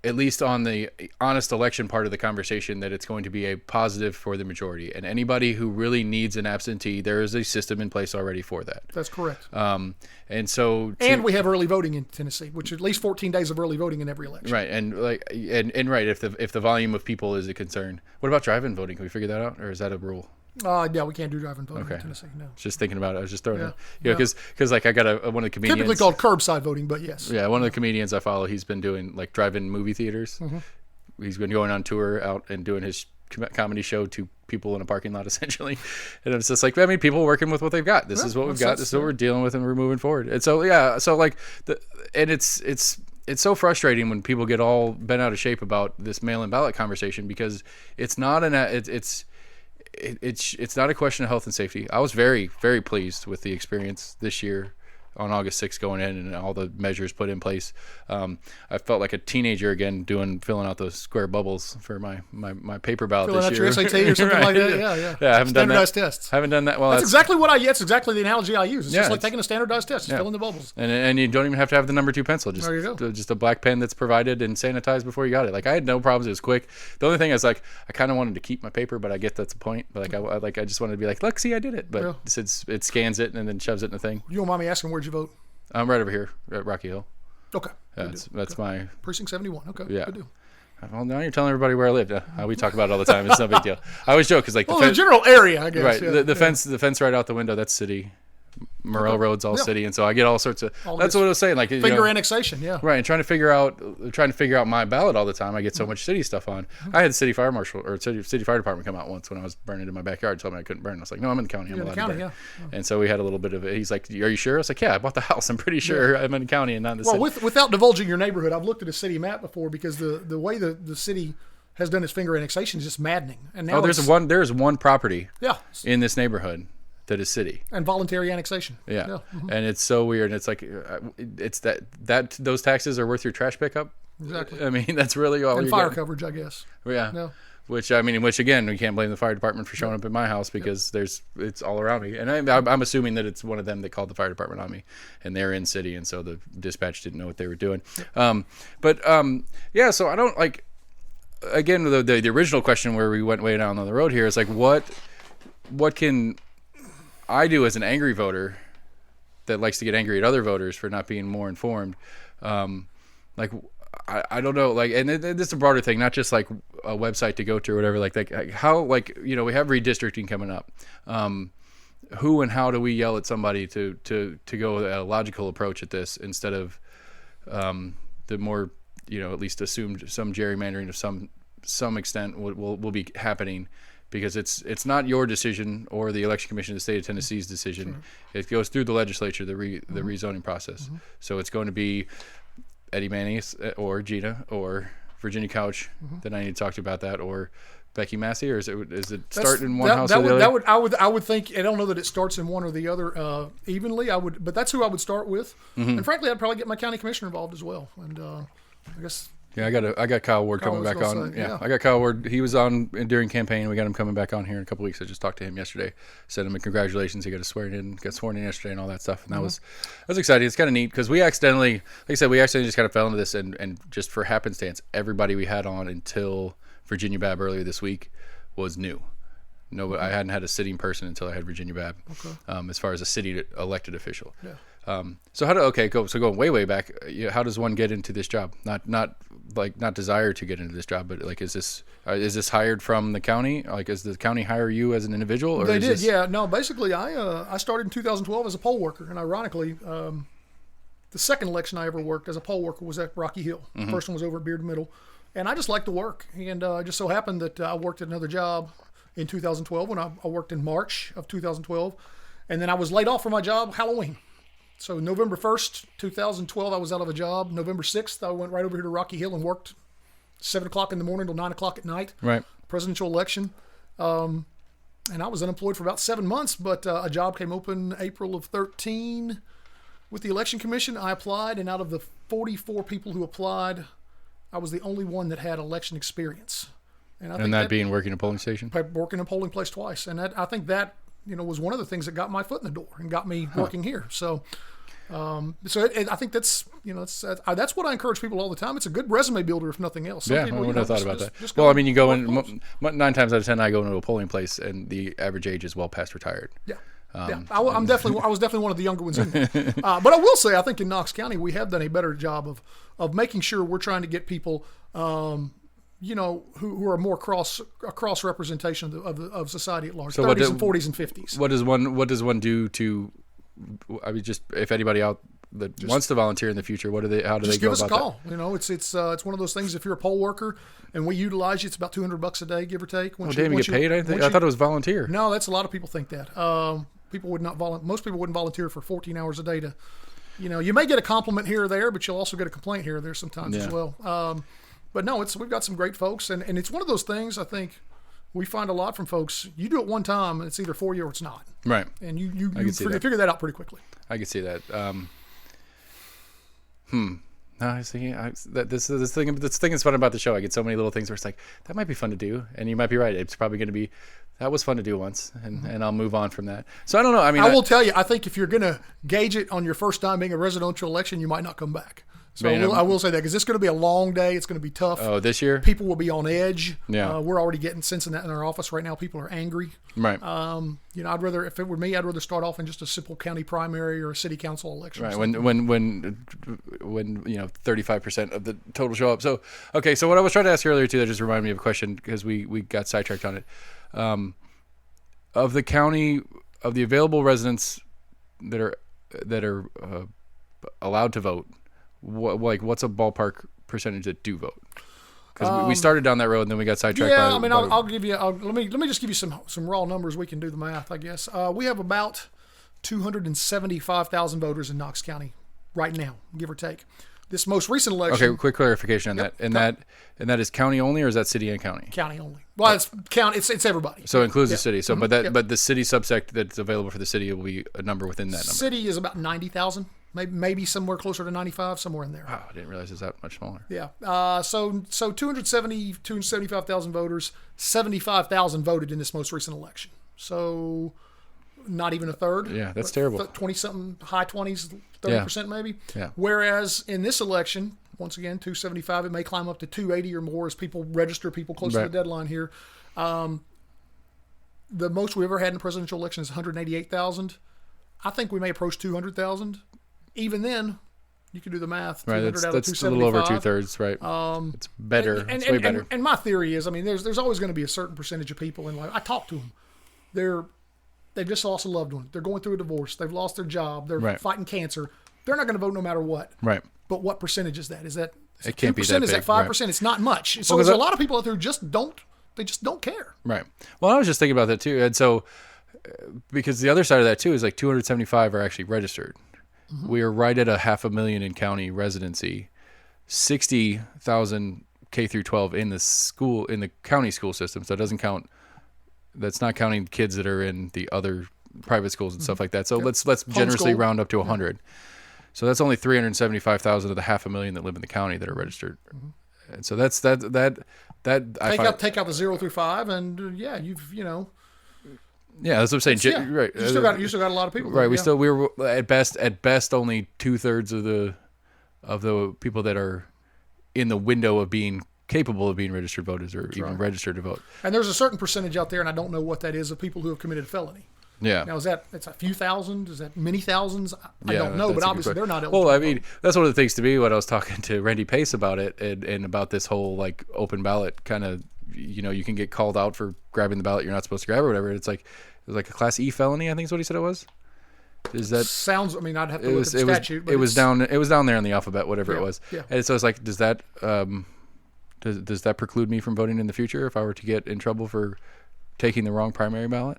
at least on the honest election part of the conversation, that it's going to be a positive for the majority. And anybody who really needs an absentee, there is a system in place already for that. That's correct. And we have early voting in Tennessee, which is at least 14 days of early voting in every election. Right, and right, if the volume of people is a concern. What about drive-in voting? Can we figure that out, or is that a rule? Yeah, we can't do drive-in voting in Tennessee. No. Just thinking about it, I was just throwing it. Because like I got one of the comedians. Typically called curbside voting, but yes. Yeah, one of the comedians I follow, he's been doing like drive-in movie theaters. He's been going on tour out and doing his comedy show to people in a parking lot, essentially. And it's just like, I mean, people working with what they've got. This is what we've got. This is what we're dealing with, and we're moving forward. And so it's so frustrating when people get all bent out of shape about this mail-in ballot conversation, because it's not it's not a question of health and safety. I was very, very pleased with the experience this year on August 6th going in and all the measures put in place. I felt like a teenager again filling out those square bubbles for my paper ballot filling this year. Filling out your SAT or something like that. Yeah. I haven't done that. Standardized tests. Haven't done that. Well, that's exactly the analogy I use. It's just like taking a standardized test. Just fill in the bubbles. And you don't even have to have the number 2 pencil. There you go. Just a black pen that's provided and sanitized before you got it. Like, I had no problems. It was quick. The only thing is, like, I kind of wanted to keep my paper, but I get that's the point. But I just wanted to be like, look, see, I did it. But it scans it and then shoves it in the thing. You don't mind me asking, where'd you vote? I'm right over here at Rocky Hill. Okay. Yeah, that's my precinct 71. Okay. Yeah. Good deal. Well, now you're telling everybody where I lived. We talk about it all the time. It's no big deal. I always joke because, like, the general area, I guess. Right. Yeah. The fence right out the window, that's city. Morel Road's all city, and so I get all sorts of. That's what I was saying, like finger annexation, yeah. Right, and trying to figure out my ballot all the time. I get so much city stuff on. I had the city fire marshal or city fire department come out once when I was burning in my backyard, told me I couldn't burn. I was like, no, I'm in the county. I'm allowed to burn. And so we had a little bit of it. He's like, are you sure? I was like, yeah, I bought the house. I'm pretty sure I'm in the county and not in the city. Well, without divulging your neighborhood, I've looked at a city map before, because the way the city has done its finger annexation is just maddening. And now there's one property in this neighborhood that is city and voluntary annexation. Yeah. And it's so weird. And it's like, it's that those taxes are worth your trash pickup. Exactly. I mean, that's really all. And fire coverage, I guess. Yeah. Which again, we can't blame the fire department for showing up at my house because it's all around me, and I'm assuming that it's one of them that called the fire department on me, and they're in city, and so the dispatch didn't know what they were doing. Yeah, so I don't like. Again, the original question where we went way down on the road here is like, what can I do as an angry voter that likes to get angry at other voters for not being more informed? I don't know, like, and this is a broader thing, not just like a website to go to or whatever. Like how, like, you know, we have redistricting coming up. Who and how do we yell at somebody to go a logical approach at this instead of the more, you know, at least assumed some gerrymandering of some extent will be happening, because it's not your decision or the election commission of the state of Tennessee's decision. Sure. It goes through the legislature, the rezoning process. So it's going to be Eddie Manning or Gina or Virginia Couch that I need to talk to about that, or Becky Massey, or is it start in one house or the other? I would think. I don't know that it starts in one or the other evenly. But that's who I would start with. And frankly, I'd probably get my county commissioner involved as well. And I guess. Yeah, I got Kyle Ward coming back on. Yeah, I got Kyle Ward. He was on during campaign. We got him coming back on here in a couple weeks. I just talked to him yesterday. Sent him a congratulations. He got sworn in yesterday and all that stuff. And that was exciting. It's kind of neat because we accidentally, like I said, just kind of fell into this, and just for happenstance, everybody we had on until Virginia Babb earlier this week was new. No, I hadn't had a sitting person until I had Virginia Babb, as far as a city elected official. Yeah. So going way back, how does one get into this job? Not desire to get into this job, but like, is this hired from the county? Like, does the county hire you as an individual? Or they did, yeah. No, basically, I started in 2012 as a poll worker, and ironically, the second election I ever worked as a poll worker was at Rocky Hill. The first one was over at Beard Middle, and I just liked the work, and it just so happened that I worked at another job in 2012 when I worked in March of 2012, and then I was laid off from my job Halloween. So November 1st, 2012, I was out of a job. November 6th, I went right over here to Rocky Hill and worked 7 o'clock in the morning till 9 o'clock at night. Right. Presidential election. And I was unemployed for about 7 months, but a job came open April of 13 with the Election Commission. I applied, and out of the 44 people who applied, I was the only one that had election experience. And I think that being working a polling station? Working a polling place twice. And I think that, you know, was one of the things that got my foot in the door and got me working here. So, I think that's, you know, that's what I encourage people all the time. It's a good resume builder, if nothing else. I wouldn't have thought about that. Well, I mean, you go in 9 times out of 10, I go into a polling place, and the average age is well past retired. Yeah. I was definitely one of the younger ones in there. But I will say, I think in Knox County, we have done a better job of making sure we're trying to get people, you know, who are more cross representation of society at large, so 30s and 40s and 50s. What does one do to, I mean, just if anybody out that wants to volunteer in the future, how do they go about that? Just give us a call. You know, it's one of those things. If you're a poll worker and we utilize you, it's about $200 a day, give or take. Well, damn, you get paid? I thought it was volunteer. No, that's a lot of people think that. People would not most people wouldn't volunteer for 14 hours a day to, you know, you may get a compliment here or there, but you'll also get a complaint here or there sometimes as well. But no, we've got some great folks, and it's one of those things I think we find a lot from folks. You do it one time, and it's either for you or it's not. Right. And you figure that out pretty quickly. I can see that. No, I was thinking this thing that's fun about the show. I get so many little things where it's like, that might be fun to do, and you might be right. It's probably going to be, that was fun to do once, and I'll move on from that. So I don't know. I mean, I will tell you, I think if you're going to gauge it on your first time being a residential election, you might not come back. So I will say that, because it's going to be a long day. It's going to be tough. Oh, this year? People will be on edge. Yeah. We're already sensing that in our office right now. People are angry. Right. You know, if it were me, I'd rather start off in just a simple county primary or a city council election. Right. When you know, 35% of the total show up. So, okay. So what I was trying to ask earlier too, that just reminded me of a question, because we got sidetracked on it. Of the county, of the available residents that are allowed to vote, what's a ballpark percentage that do vote? Because we started down that road and then we got sidetracked. Yeah, I'll give you. Let me just give you some raw numbers. We can do the math, I guess. We have about 275,000 voters in Knox County right now, give or take. This most recent election. Okay, quick clarification on that. And that is county only, or is that city and county? County only. Well, it's county. It's everybody. So it includes the city. So, but the city subsect that's available for the city will be a number within that number. City is about 90,000. maybe somewhere closer to 95, somewhere in there. Wow, I didn't realize it was that much smaller. Yeah. So 275,000 voters, 75,000 voted in this most recent election. So not even a third. Yeah, that's terrible. 20 something, high 20s, 30% maybe. Yeah. Whereas in this election, once again, 275, it may climb up to 280 or more as people register people close to the deadline here. The most we've ever had in a presidential election is 188,000. I think we may approach 200,000. Even then, you can do the math. Right, that's a little over 2/3, right? It's better. It's way better. And my theory is, I mean, there's always going to be a certain percentage of people in life. I talk to them. They've just lost a loved one. They're going through a divorce. They've lost their job. They're fighting cancer. They're not going to vote no matter what. Right. But what percentage is that? Is that it can't 2%? be that Is big, that 5%? Right. It's not much. So there's a lot of people out there who just don't care. Right. Well, I was just thinking about that too. And so, because the other side of that too is like 275 are actually registered. Mm-hmm. We are right at 500,000 in county residency, 60,000 K through 12 in the county school system. So it doesn't count. That's not counting kids that are in the other private schools and stuff like that. So let's generously round up to 100. Yeah. So that's only 375,000 of the 500,000 that live in the county that are registered. Mm-hmm. And so that's that. Take out the 0 through 5, and yeah, Yeah, that's what I'm saying. Yeah. Right. You still got a lot of people. Right. We were at best only 2/3 of the people that are in the window of being capable of being registered voters or even registered to vote. And there's a certain percentage out there, and I don't know what that is, of people who have committed a felony. Yeah. Now, it's a few thousand? Is that many thousands? I don't know, but obviously they're not eligible. Well, I mean, that's one of the things to me when I was talking to Randy Pace about it and about this whole like open ballot kind of, you can get called out for grabbing the ballot you're not supposed to grab or whatever. It was like a Class E felony, I think is what he said it was. Is that sounds? I mean, I'd have to look at the statute. It was down there in the alphabet, whatever it was. Yeah. And so it's like, does that does that preclude me from voting in the future if I were to get in trouble for taking the wrong primary ballot?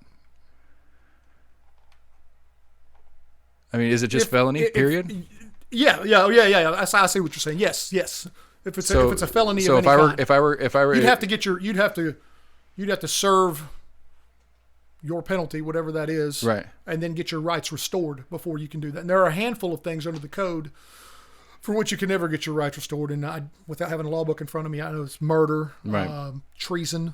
I mean, is it just felony? Period. Yeah. I see what you're saying. Yes. If it's a felony, so of any kind, if I were, you'd have to serve your penalty, whatever that is, right, and then get your rights restored before you can do that. And there are a handful of things under the code for which you can never get your rights restored. And without having a law book in front of me, I know it's murder, right, treason.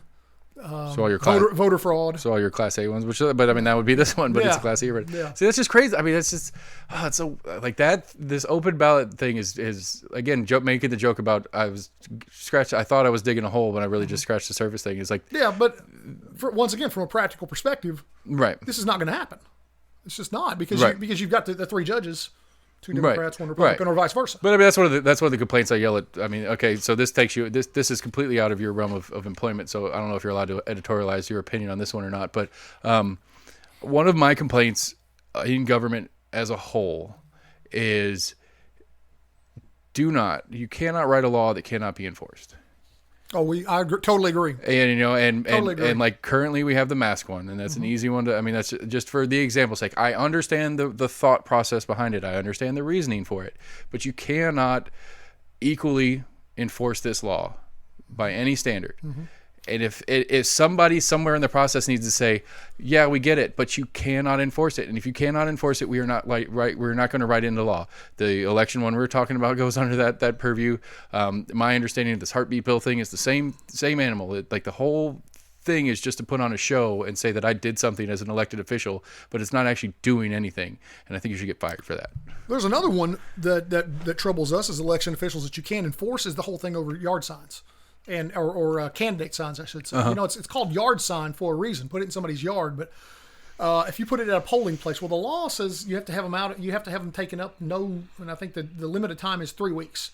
So all your voter fraud. So all your Class A ones, but I mean that would be this one, but it's a Class E. Right? Yeah. See, that's just crazy. I mean, it's just it's so like that. This open ballot thing is again making the joke about I thought I was digging a hole when I really just scratched the surface thing. It's like but once again, from a practical perspective, right, this is not going to happen. It's just not because you've got the three judges. 2 Democrats, 1 Republican, or vice versa. But I mean, that's one of the complaints I yell at. I mean, okay, so this takes you. This is completely out of your realm of employment. So I don't know if you're allowed to editorialize your opinion on this one or not. But one of my complaints in government as a whole is you cannot write a law that cannot be enforced. Oh, I totally agree. And and like currently we have the mask one, and that's an easy one to. I mean, that's just for the example's sake. I understand the thought process behind it. I understand the reasoning for it, but you cannot equally enforce this law by any standard. Mm-hmm. And if somebody somewhere in the process needs to say, yeah, we get it, but you cannot enforce it. And if you cannot enforce it, we're not going to write into law. The election one we were talking about goes under that purview. My understanding of this heartbeat bill thing is the same animal. Like the whole thing is just to put on a show and say that I did something as an elected official, but it's not actually doing anything. And I think you should get fired for that. There's another one that troubles us as election officials that you can't enforce is the whole thing over yard signs. Or candidate signs, I should say. Uh-huh. It's called yard sign for a reason. Put it in somebody's yard, but if you put it at a polling place, well, the law says you have to have them out. You have to have them taken up. And I think the limit of time is 3 weeks,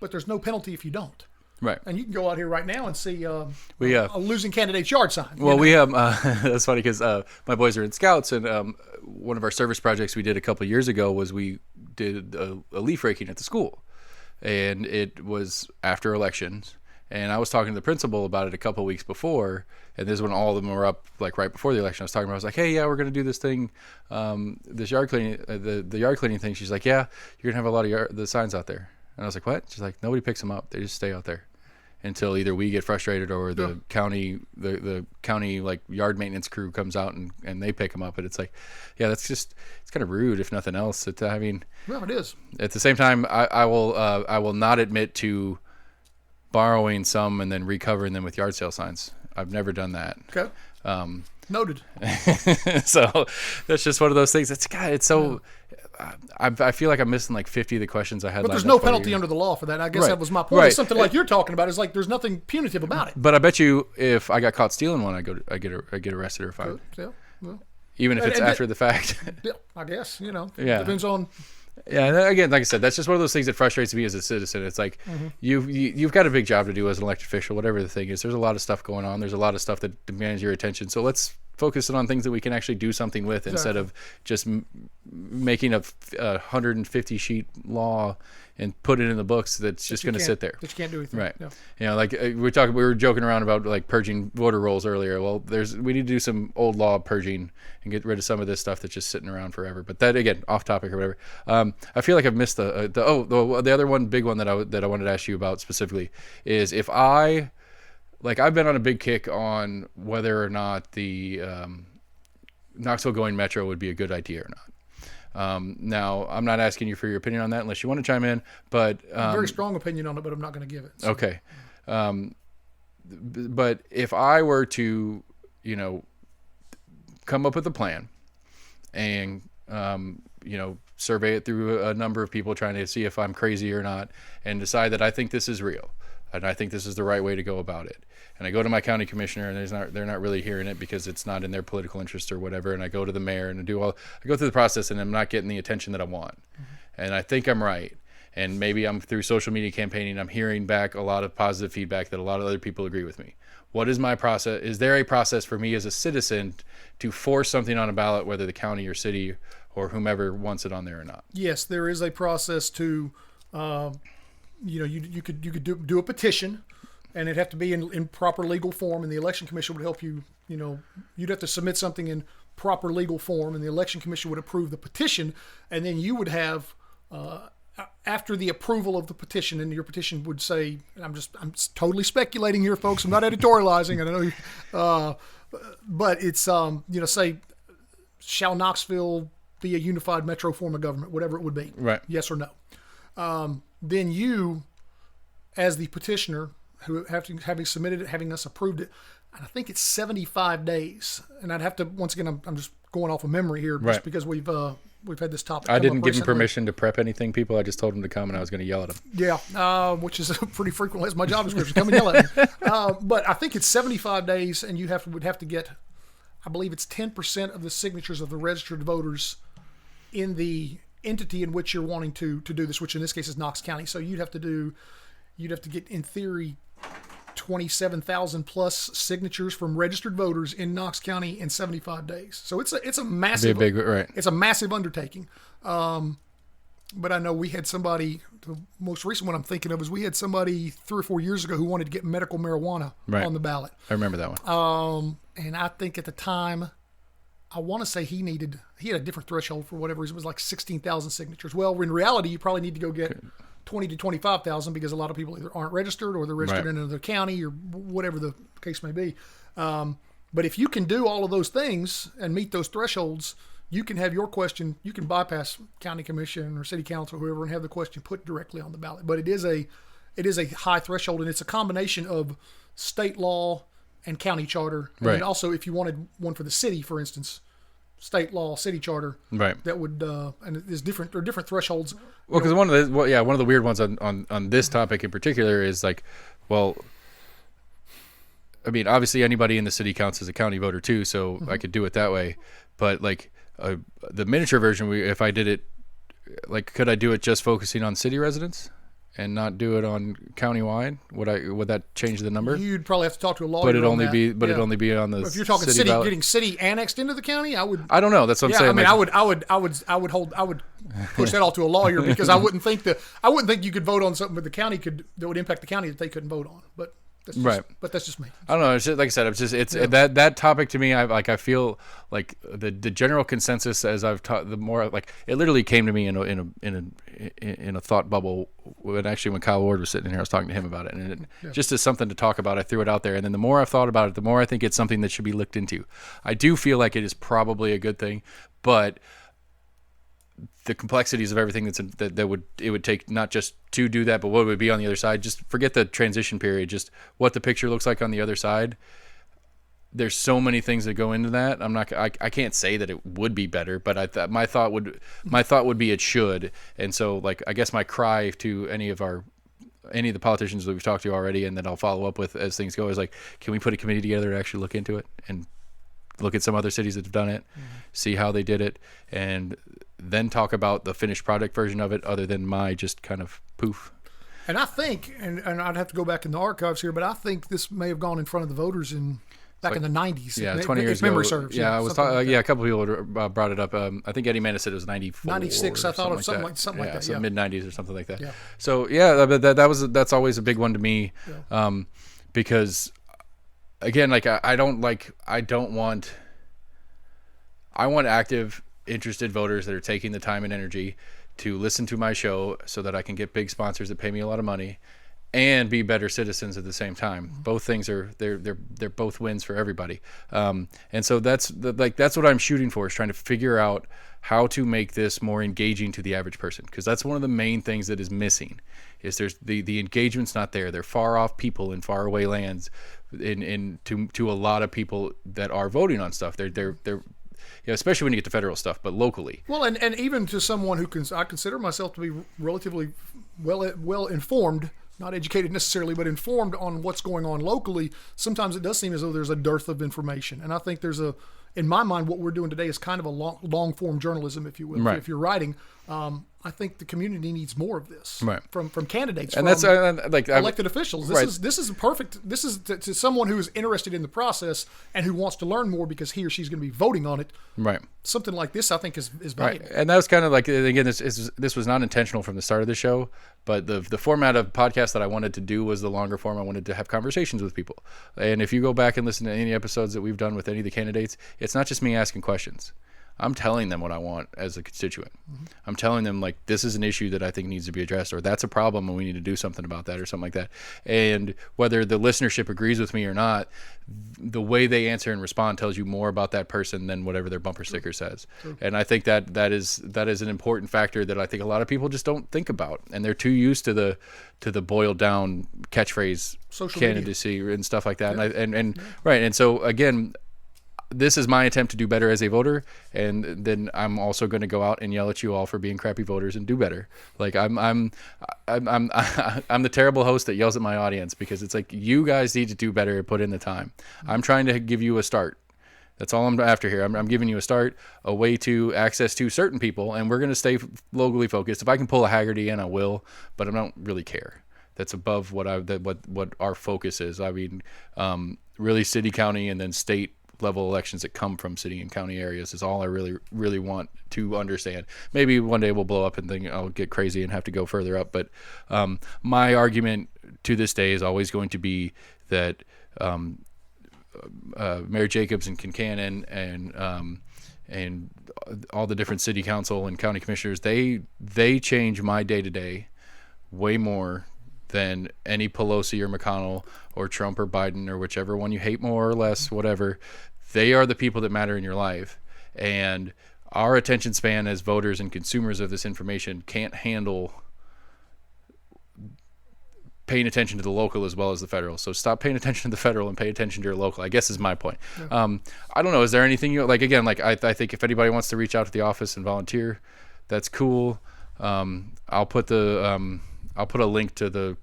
but there's no penalty if you don't. Right. And you can go out here right now and see a losing candidate's yard sign. Well, we have that's funny because my boys are in Scouts, and one of our service projects we did a couple of years ago was we did a leaf raking at the school, and it was after elections. And I was talking to the principal about it a couple of weeks before, and this is when all of them were up, like right before the election. I was like, hey, yeah, we're going to do this thing, this yard cleaning, the yard cleaning thing. She's like, yeah, you're going to have a lot of the signs out there. And I was like, what? She's like, nobody picks them up. They just stay out there. until either we get frustrated or the county the county like yard maintenance crew comes out and they pick them up. And it's like, yeah, that's just, it's kind of rude if nothing else. I mean, well, it is. At the same time, I will not admit to borrowing some and then recovering them with yard sale signs. I've never done that. Okay. Noted. So that's just one of those things. It's so. I feel like I'm missing like 50 of the questions I had. But there's no penalty under the law for that. I guess that was my point. Right. It's something like you're talking about. It's like there's nothing punitive about it. But I bet you, if I got caught stealing one, I get arrested or fired. Yeah. Well, even if it's after the fact. Yeah, I guess, Yeah. Depends on. Yeah, and again, like I said, that's just one of those things that frustrates me as a citizen. It's like you've got a big job to do as an elected official, whatever the thing is. There's a lot of stuff going on. There's a lot of stuff that demands your attention. So let's focus on things that we can actually do something with instead of just making a 150 sheet law and put it in the books that's just going to sit there. That you can't do anything. Right. Yeah. Like we were joking around about like purging voter rolls earlier. Well, we need to do some old law purging and get rid of some of this stuff that's just sitting around forever. But that, again, off topic or whatever. I feel like I've missed the other one, big one that I wanted to ask you about specifically is if I've been on a big kick on whether or not the Knoxville going metro would be a good idea or not. Now, I'm not asking you for your opinion on that unless you want to chime in, but very strong opinion on it, but I'm not going to give it. So. Okay. But if I were to, come up with a plan and, survey it through a number of people trying to see if I'm crazy or not and decide that I think this is real and I think this is the right way to go about it. And I go to my county commissioner and they're not really hearing it because it's not in their political interest or whatever. And I go to the mayor and I go through the process and I'm not getting the attention that I want. And I think I'm right. And maybe I'm through social media campaigning, I'm hearing back a lot of positive feedback that a lot of other people agree with me. What is my process? Is there a process for me as a citizen to force something on a ballot, whether the county or city or whomever wants it on there or not? Yes, there is a process to, you could do a petition, and it'd have to be in proper legal form, and the election commission would help you. You'd have to submit something in proper legal form, and the election commission would approve the petition, and then you would have. After the approval of the petition, and your petition would say, I'm totally speculating here, folks. I'm not editorializing. I know, but it's say, shall Knoxville be a unified metro form of government, whatever it would be, right? Yes or no. Then you, as the petitioner, who having submitted it, having us approved it, and I think it's 75 days. And I'd have to once again, I'm just going off of memory here, just because we've had this topic. I didn't give him permission to prep anything, people. I just told him to come, and I was going to yell at him. Yeah, which is pretty frequently as my job description. Come and yell at me. But I think it's 75 days, and you would have to get, I believe it's 10% of the signatures of the registered voters in the entity in which you're wanting to do this, which in this case is Knox County. So you'd have to get, in theory, 27,000 plus signatures from registered voters in Knox County in 75 days. So it's a massive, right. It's a massive undertaking. But I know we had somebody, the most recent one I'm thinking of is we had somebody 3 or 4 years ago who wanted to get medical marijuana on the ballot. I remember that one. And I think at the time, I want to say he had a different threshold for whatever reason. It was like 16,000 signatures. Well, in reality, you probably need to go get 20 to 25,000 because a lot of people either aren't registered or they're registered in another county or whatever the case may be. But if you can do all of those things and meet those thresholds, you can have your question, you can bypass county commission or city council or whoever and have the question put directly on the ballot. But it is a high threshold, and it's a combination of state law and county charter. And then also if you wanted one for the city, for instance, state law, city charter, that would, and there's different thresholds. Well, because one of the weird ones on this topic in particular is like, well, I mean, obviously anybody in the city counts as a county voter too, so I could do it that way. But like the miniature version, if I did it, like, could I do it just focusing on city residents and not do it on countywide? Would that change the number? You'd probably have to talk to a lawyer. But it'd only be on the. If you're talking city getting city annexed into the county, I don't know. That's what I'm saying. I mean, I would push that all to a lawyer because I wouldn't think you could vote on something that the county that would impact the county that they couldn't vote on. But That's just, Right. But that's just me. I don't know. It's just, like I said, that topic to me. I feel like the general consensus as I've taught, the more like it literally came to me in a thought bubble when Kyle Ward was sitting here. I was talking to him about it, and just as something to talk about, I threw it out there. And then the more I've thought about it, the more I think it's something that should be looked into. I do feel like it is probably a good thing, but the complexities of everything that would take not just to do that, but what would be on the other side. Just forget the transition period. Just what the picture looks like on the other side. There's so many things that go into that. I can't say that it would be better, but my thought would be it should. And so, like, I guess my cry to any of the politicians that we've talked to already, and that I'll follow up with as things go, is like, can we put a committee together to actually look into it and look at some other cities that have done it, see how they did it, and then talk about the finished product version of it, other than my just kind of poof. And I think, and I'd have to go back in the archives here, but I think this may have gone in front of the voters back in the 90s. Yeah, 20 years if memory ago. serves. Yeah, I was talking. A couple of people brought it up. I think Eddie Manis said it was 94, 96. I thought of something like that. So mid 90s or something like that. Yeah. So that's always a big one to me, because again, like I want active, interested voters that are taking the time and energy to listen to my show so that I can get big sponsors that pay me a lot of money and be better citizens at the same time. Both things they're both wins for everybody. And so that's what I'm shooting for, is trying to figure out how to make this more engaging to the average person, because that's one of the main things that is missing. Is there's the engagement's not there. They're far off people in far away lands, to a lot of people that are voting on stuff. They're especially when you get to federal stuff, but locally. Well, and even to someone I consider myself to be relatively well informed, not educated necessarily, but informed on what's going on locally, sometimes it does seem as though there's a dearth of information. And I think in my mind, what we're doing today is kind of a long form journalism, if you will. Right. If you're writing, I think the community needs more of this, right, from candidates, and from that's elected officials. Right. This is perfect. This is to someone who is interested in the process and who wants to learn more because he or she's going to be voting on it. Right. Something like this, I think, is valuable. Right. And that was kind of like, again, this was not intentional from the start of the show, but the format of podcast that I wanted to do was the longer form. I wanted to have conversations with people. And if you go back and listen to any episodes that we've done with any of the candidates, it's not just me asking questions. I'm telling them what I want as a constituent. Mm-hmm. I'm telling them, like, this is an issue that I think needs to be addressed, or that's a problem and we need to do something about that, or something like that. And whether the listenership agrees with me or not, the way they answer and respond tells you more about that person than whatever their bumper sticker says. True. And I think that is an important factor that I think a lot of people just don't think about, and they're too used to the boiled down catchphrase social candidacy media and stuff like that. Yeah. And right. And so again, this is my attempt to do better as a voter, and then I'm also going to go out and yell at you all for being crappy voters and do better. Like I'm the terrible host that yells at my audience, because it's like, you guys need to do better and put in the time. I'm trying to give you a start. That's all I'm after here. I'm giving you a start, a way to access to certain people, and we're going to stay locally focused. If I can pull a Haggerty in, I will, but I don't really care. That's above what our focus is. I mean, really city, county, and then state level elections that come from city and county areas is all I really, really want to understand. Maybe one day we'll blow up and think I'll get crazy and have to go further up. But my argument to this day is always going to be that Mayor Jacobs and Kincannon and all the different city council and county commissioners, they change my day to day way more than any Pelosi or McConnell or Trump or Biden or whichever one you hate more or less, whatever. They are the people that matter in your life. And our attention span as voters and consumers of this information can't handle paying attention to the local as well as the federal. So stop paying attention to the federal and pay attention to your local, I guess, is my point. Yeah. I don't know. Is there anything you like? Again, like I think if anybody wants to reach out to the office and volunteer, that's cool. I'll put a link to the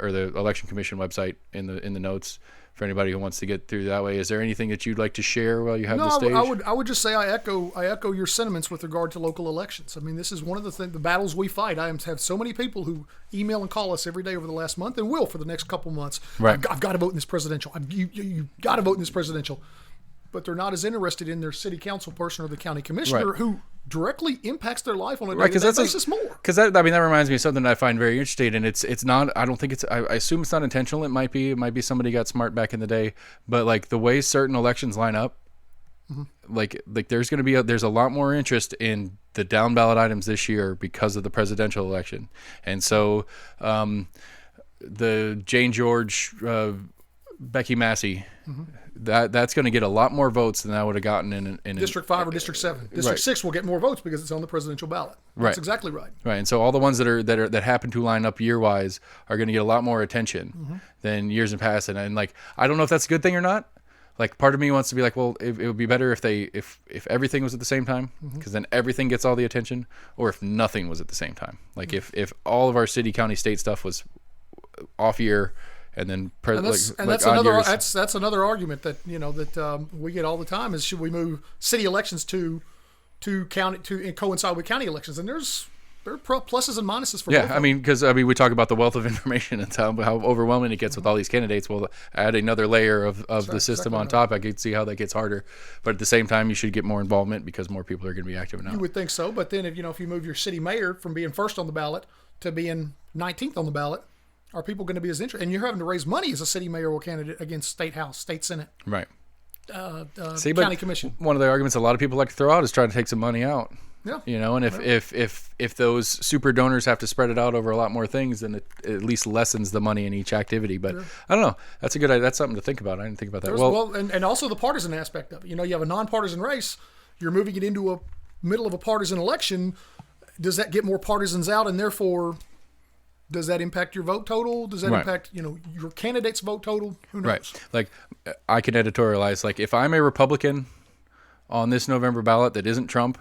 or the election commission website in the notes for anybody who wants to get through that way. Is there anything that you'd like to share while you have the stage? I would just say I echo your sentiments with regard to local elections. I mean, this is one of the battles we fight. I have so many people who email and call us every day over the last month, and will for the next couple months. Right. I've got to vote in this presidential. You got to vote in this presidential. but they're not as interested in their city council person or the county commissioner Right. who directly impacts their life on a Right, day-to-day because basis more. because that reminds me of something that I find very interesting, and it's not. I don't think it's. I assume it's not intentional. It might be somebody got smart back in the day, but like the way certain elections line up, like there's going to be there's a lot more interest in the down ballot items this year because of the presidential election, and so the Jane George, Becky Massey. That's going to get a lot more votes than I would have gotten in District 5 or District 7. District Right. 6 will get more votes because it's on the presidential ballot. That's Right. exactly right. Right, and so all the ones that happen to line up year wise are going to get a lot more attention than years in past, and like I don't know if that's a good thing or not. Like part of me wants to be like, well, it would be better if everything was at the same time, because then everything gets all the attention, or if nothing was at the same time. Like if all of our city, county, state stuff was off year. And then, That's another argument that that we get all the time is should we move city elections to county to coincide with county elections? And there are pluses and minuses for both. Yeah, I mean, because we talk about the wealth of information and how overwhelming it gets with all these candidates. Well, add another layer of the system on top. I could see how that gets harder, but at the same time, you should get more involvement because more people are going to be active now. You would think so, but then if you move your city mayor from being first on the ballot to being 19th on the ballot, are people going to be as interested? And you're having to raise money as a city mayoral candidate against state house, state senate, Right. county commission. One of the arguments a lot of people like to throw out is trying to take some money out. Yeah. And if those super donors have to spread it out over a lot more things, then it at least lessens the money in each activity. But I don't know. That's a good idea. That's something to think about. I didn't think about that. And also the partisan aspect of it. You have a nonpartisan race. You're moving it into a middle of a partisan election. Does that get more partisans out, and therefore does that impact your vote total? Does that Right. impact your candidate's vote total? Who knows? Right. Like I can editorialize. Like if I'm a Republican on this November ballot that isn't Trump,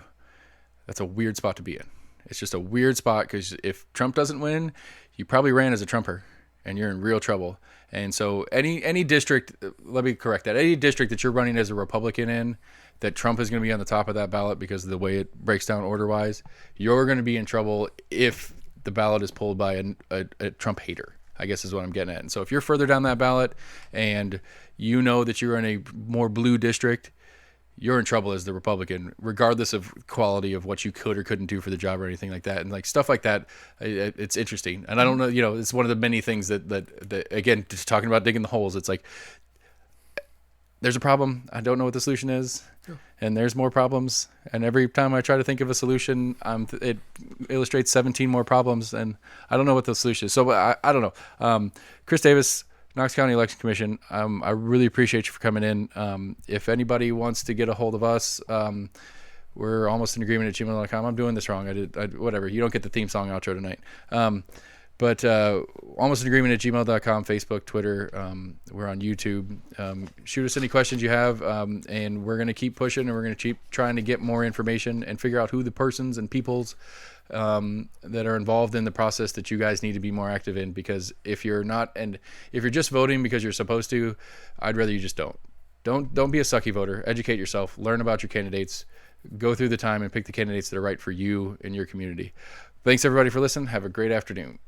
that's a weird spot to be in. It's just a weird spot because if Trump doesn't win, you probably ran as a Trumper and you're in real trouble. And so any district, let me correct that, any district that you're running as a Republican in that Trump is going to be on the top of that ballot because of the way it breaks down order-wise, you're going to be in trouble if the ballot is pulled by a Trump hater, I guess is what I'm getting at. And so if you're further down that ballot and you know that you're in a more blue district, you're in trouble as the Republican, regardless of quality of what you could or couldn't do for the job or anything like that. And like stuff like that, it's interesting. And I don't know, it's one of the many things that again, just talking about digging the holes, it's like, there's a problem. I don't know what the solution is. Sure. And there's more problems. And every time I try to think of a solution, it illustrates 17 more problems. And I don't know what the solution is. So I don't know. Chris Davis, Knox County Election Commission, I really appreciate you for coming in. If anybody wants to get a hold of us, we're almost in agreement at gmail.com. I'm doing this wrong. Whatever. You don't get the theme song outro tonight. But almost in agreement at gmail.com, Facebook, Twitter. We're on YouTube. Shoot us any questions you have, and we're going to keep pushing, and we're going to keep trying to get more information and figure out who the persons and peoples that are involved in the process that you guys need to be more active in. Because if you're not, and if you're just voting because you're supposed to, I'd rather you just don't. Don't be a sucky voter. Educate yourself. Learn about your candidates. Go through the time and pick the candidates that are right for you and your community. Thanks, everybody, for listening. Have a great afternoon.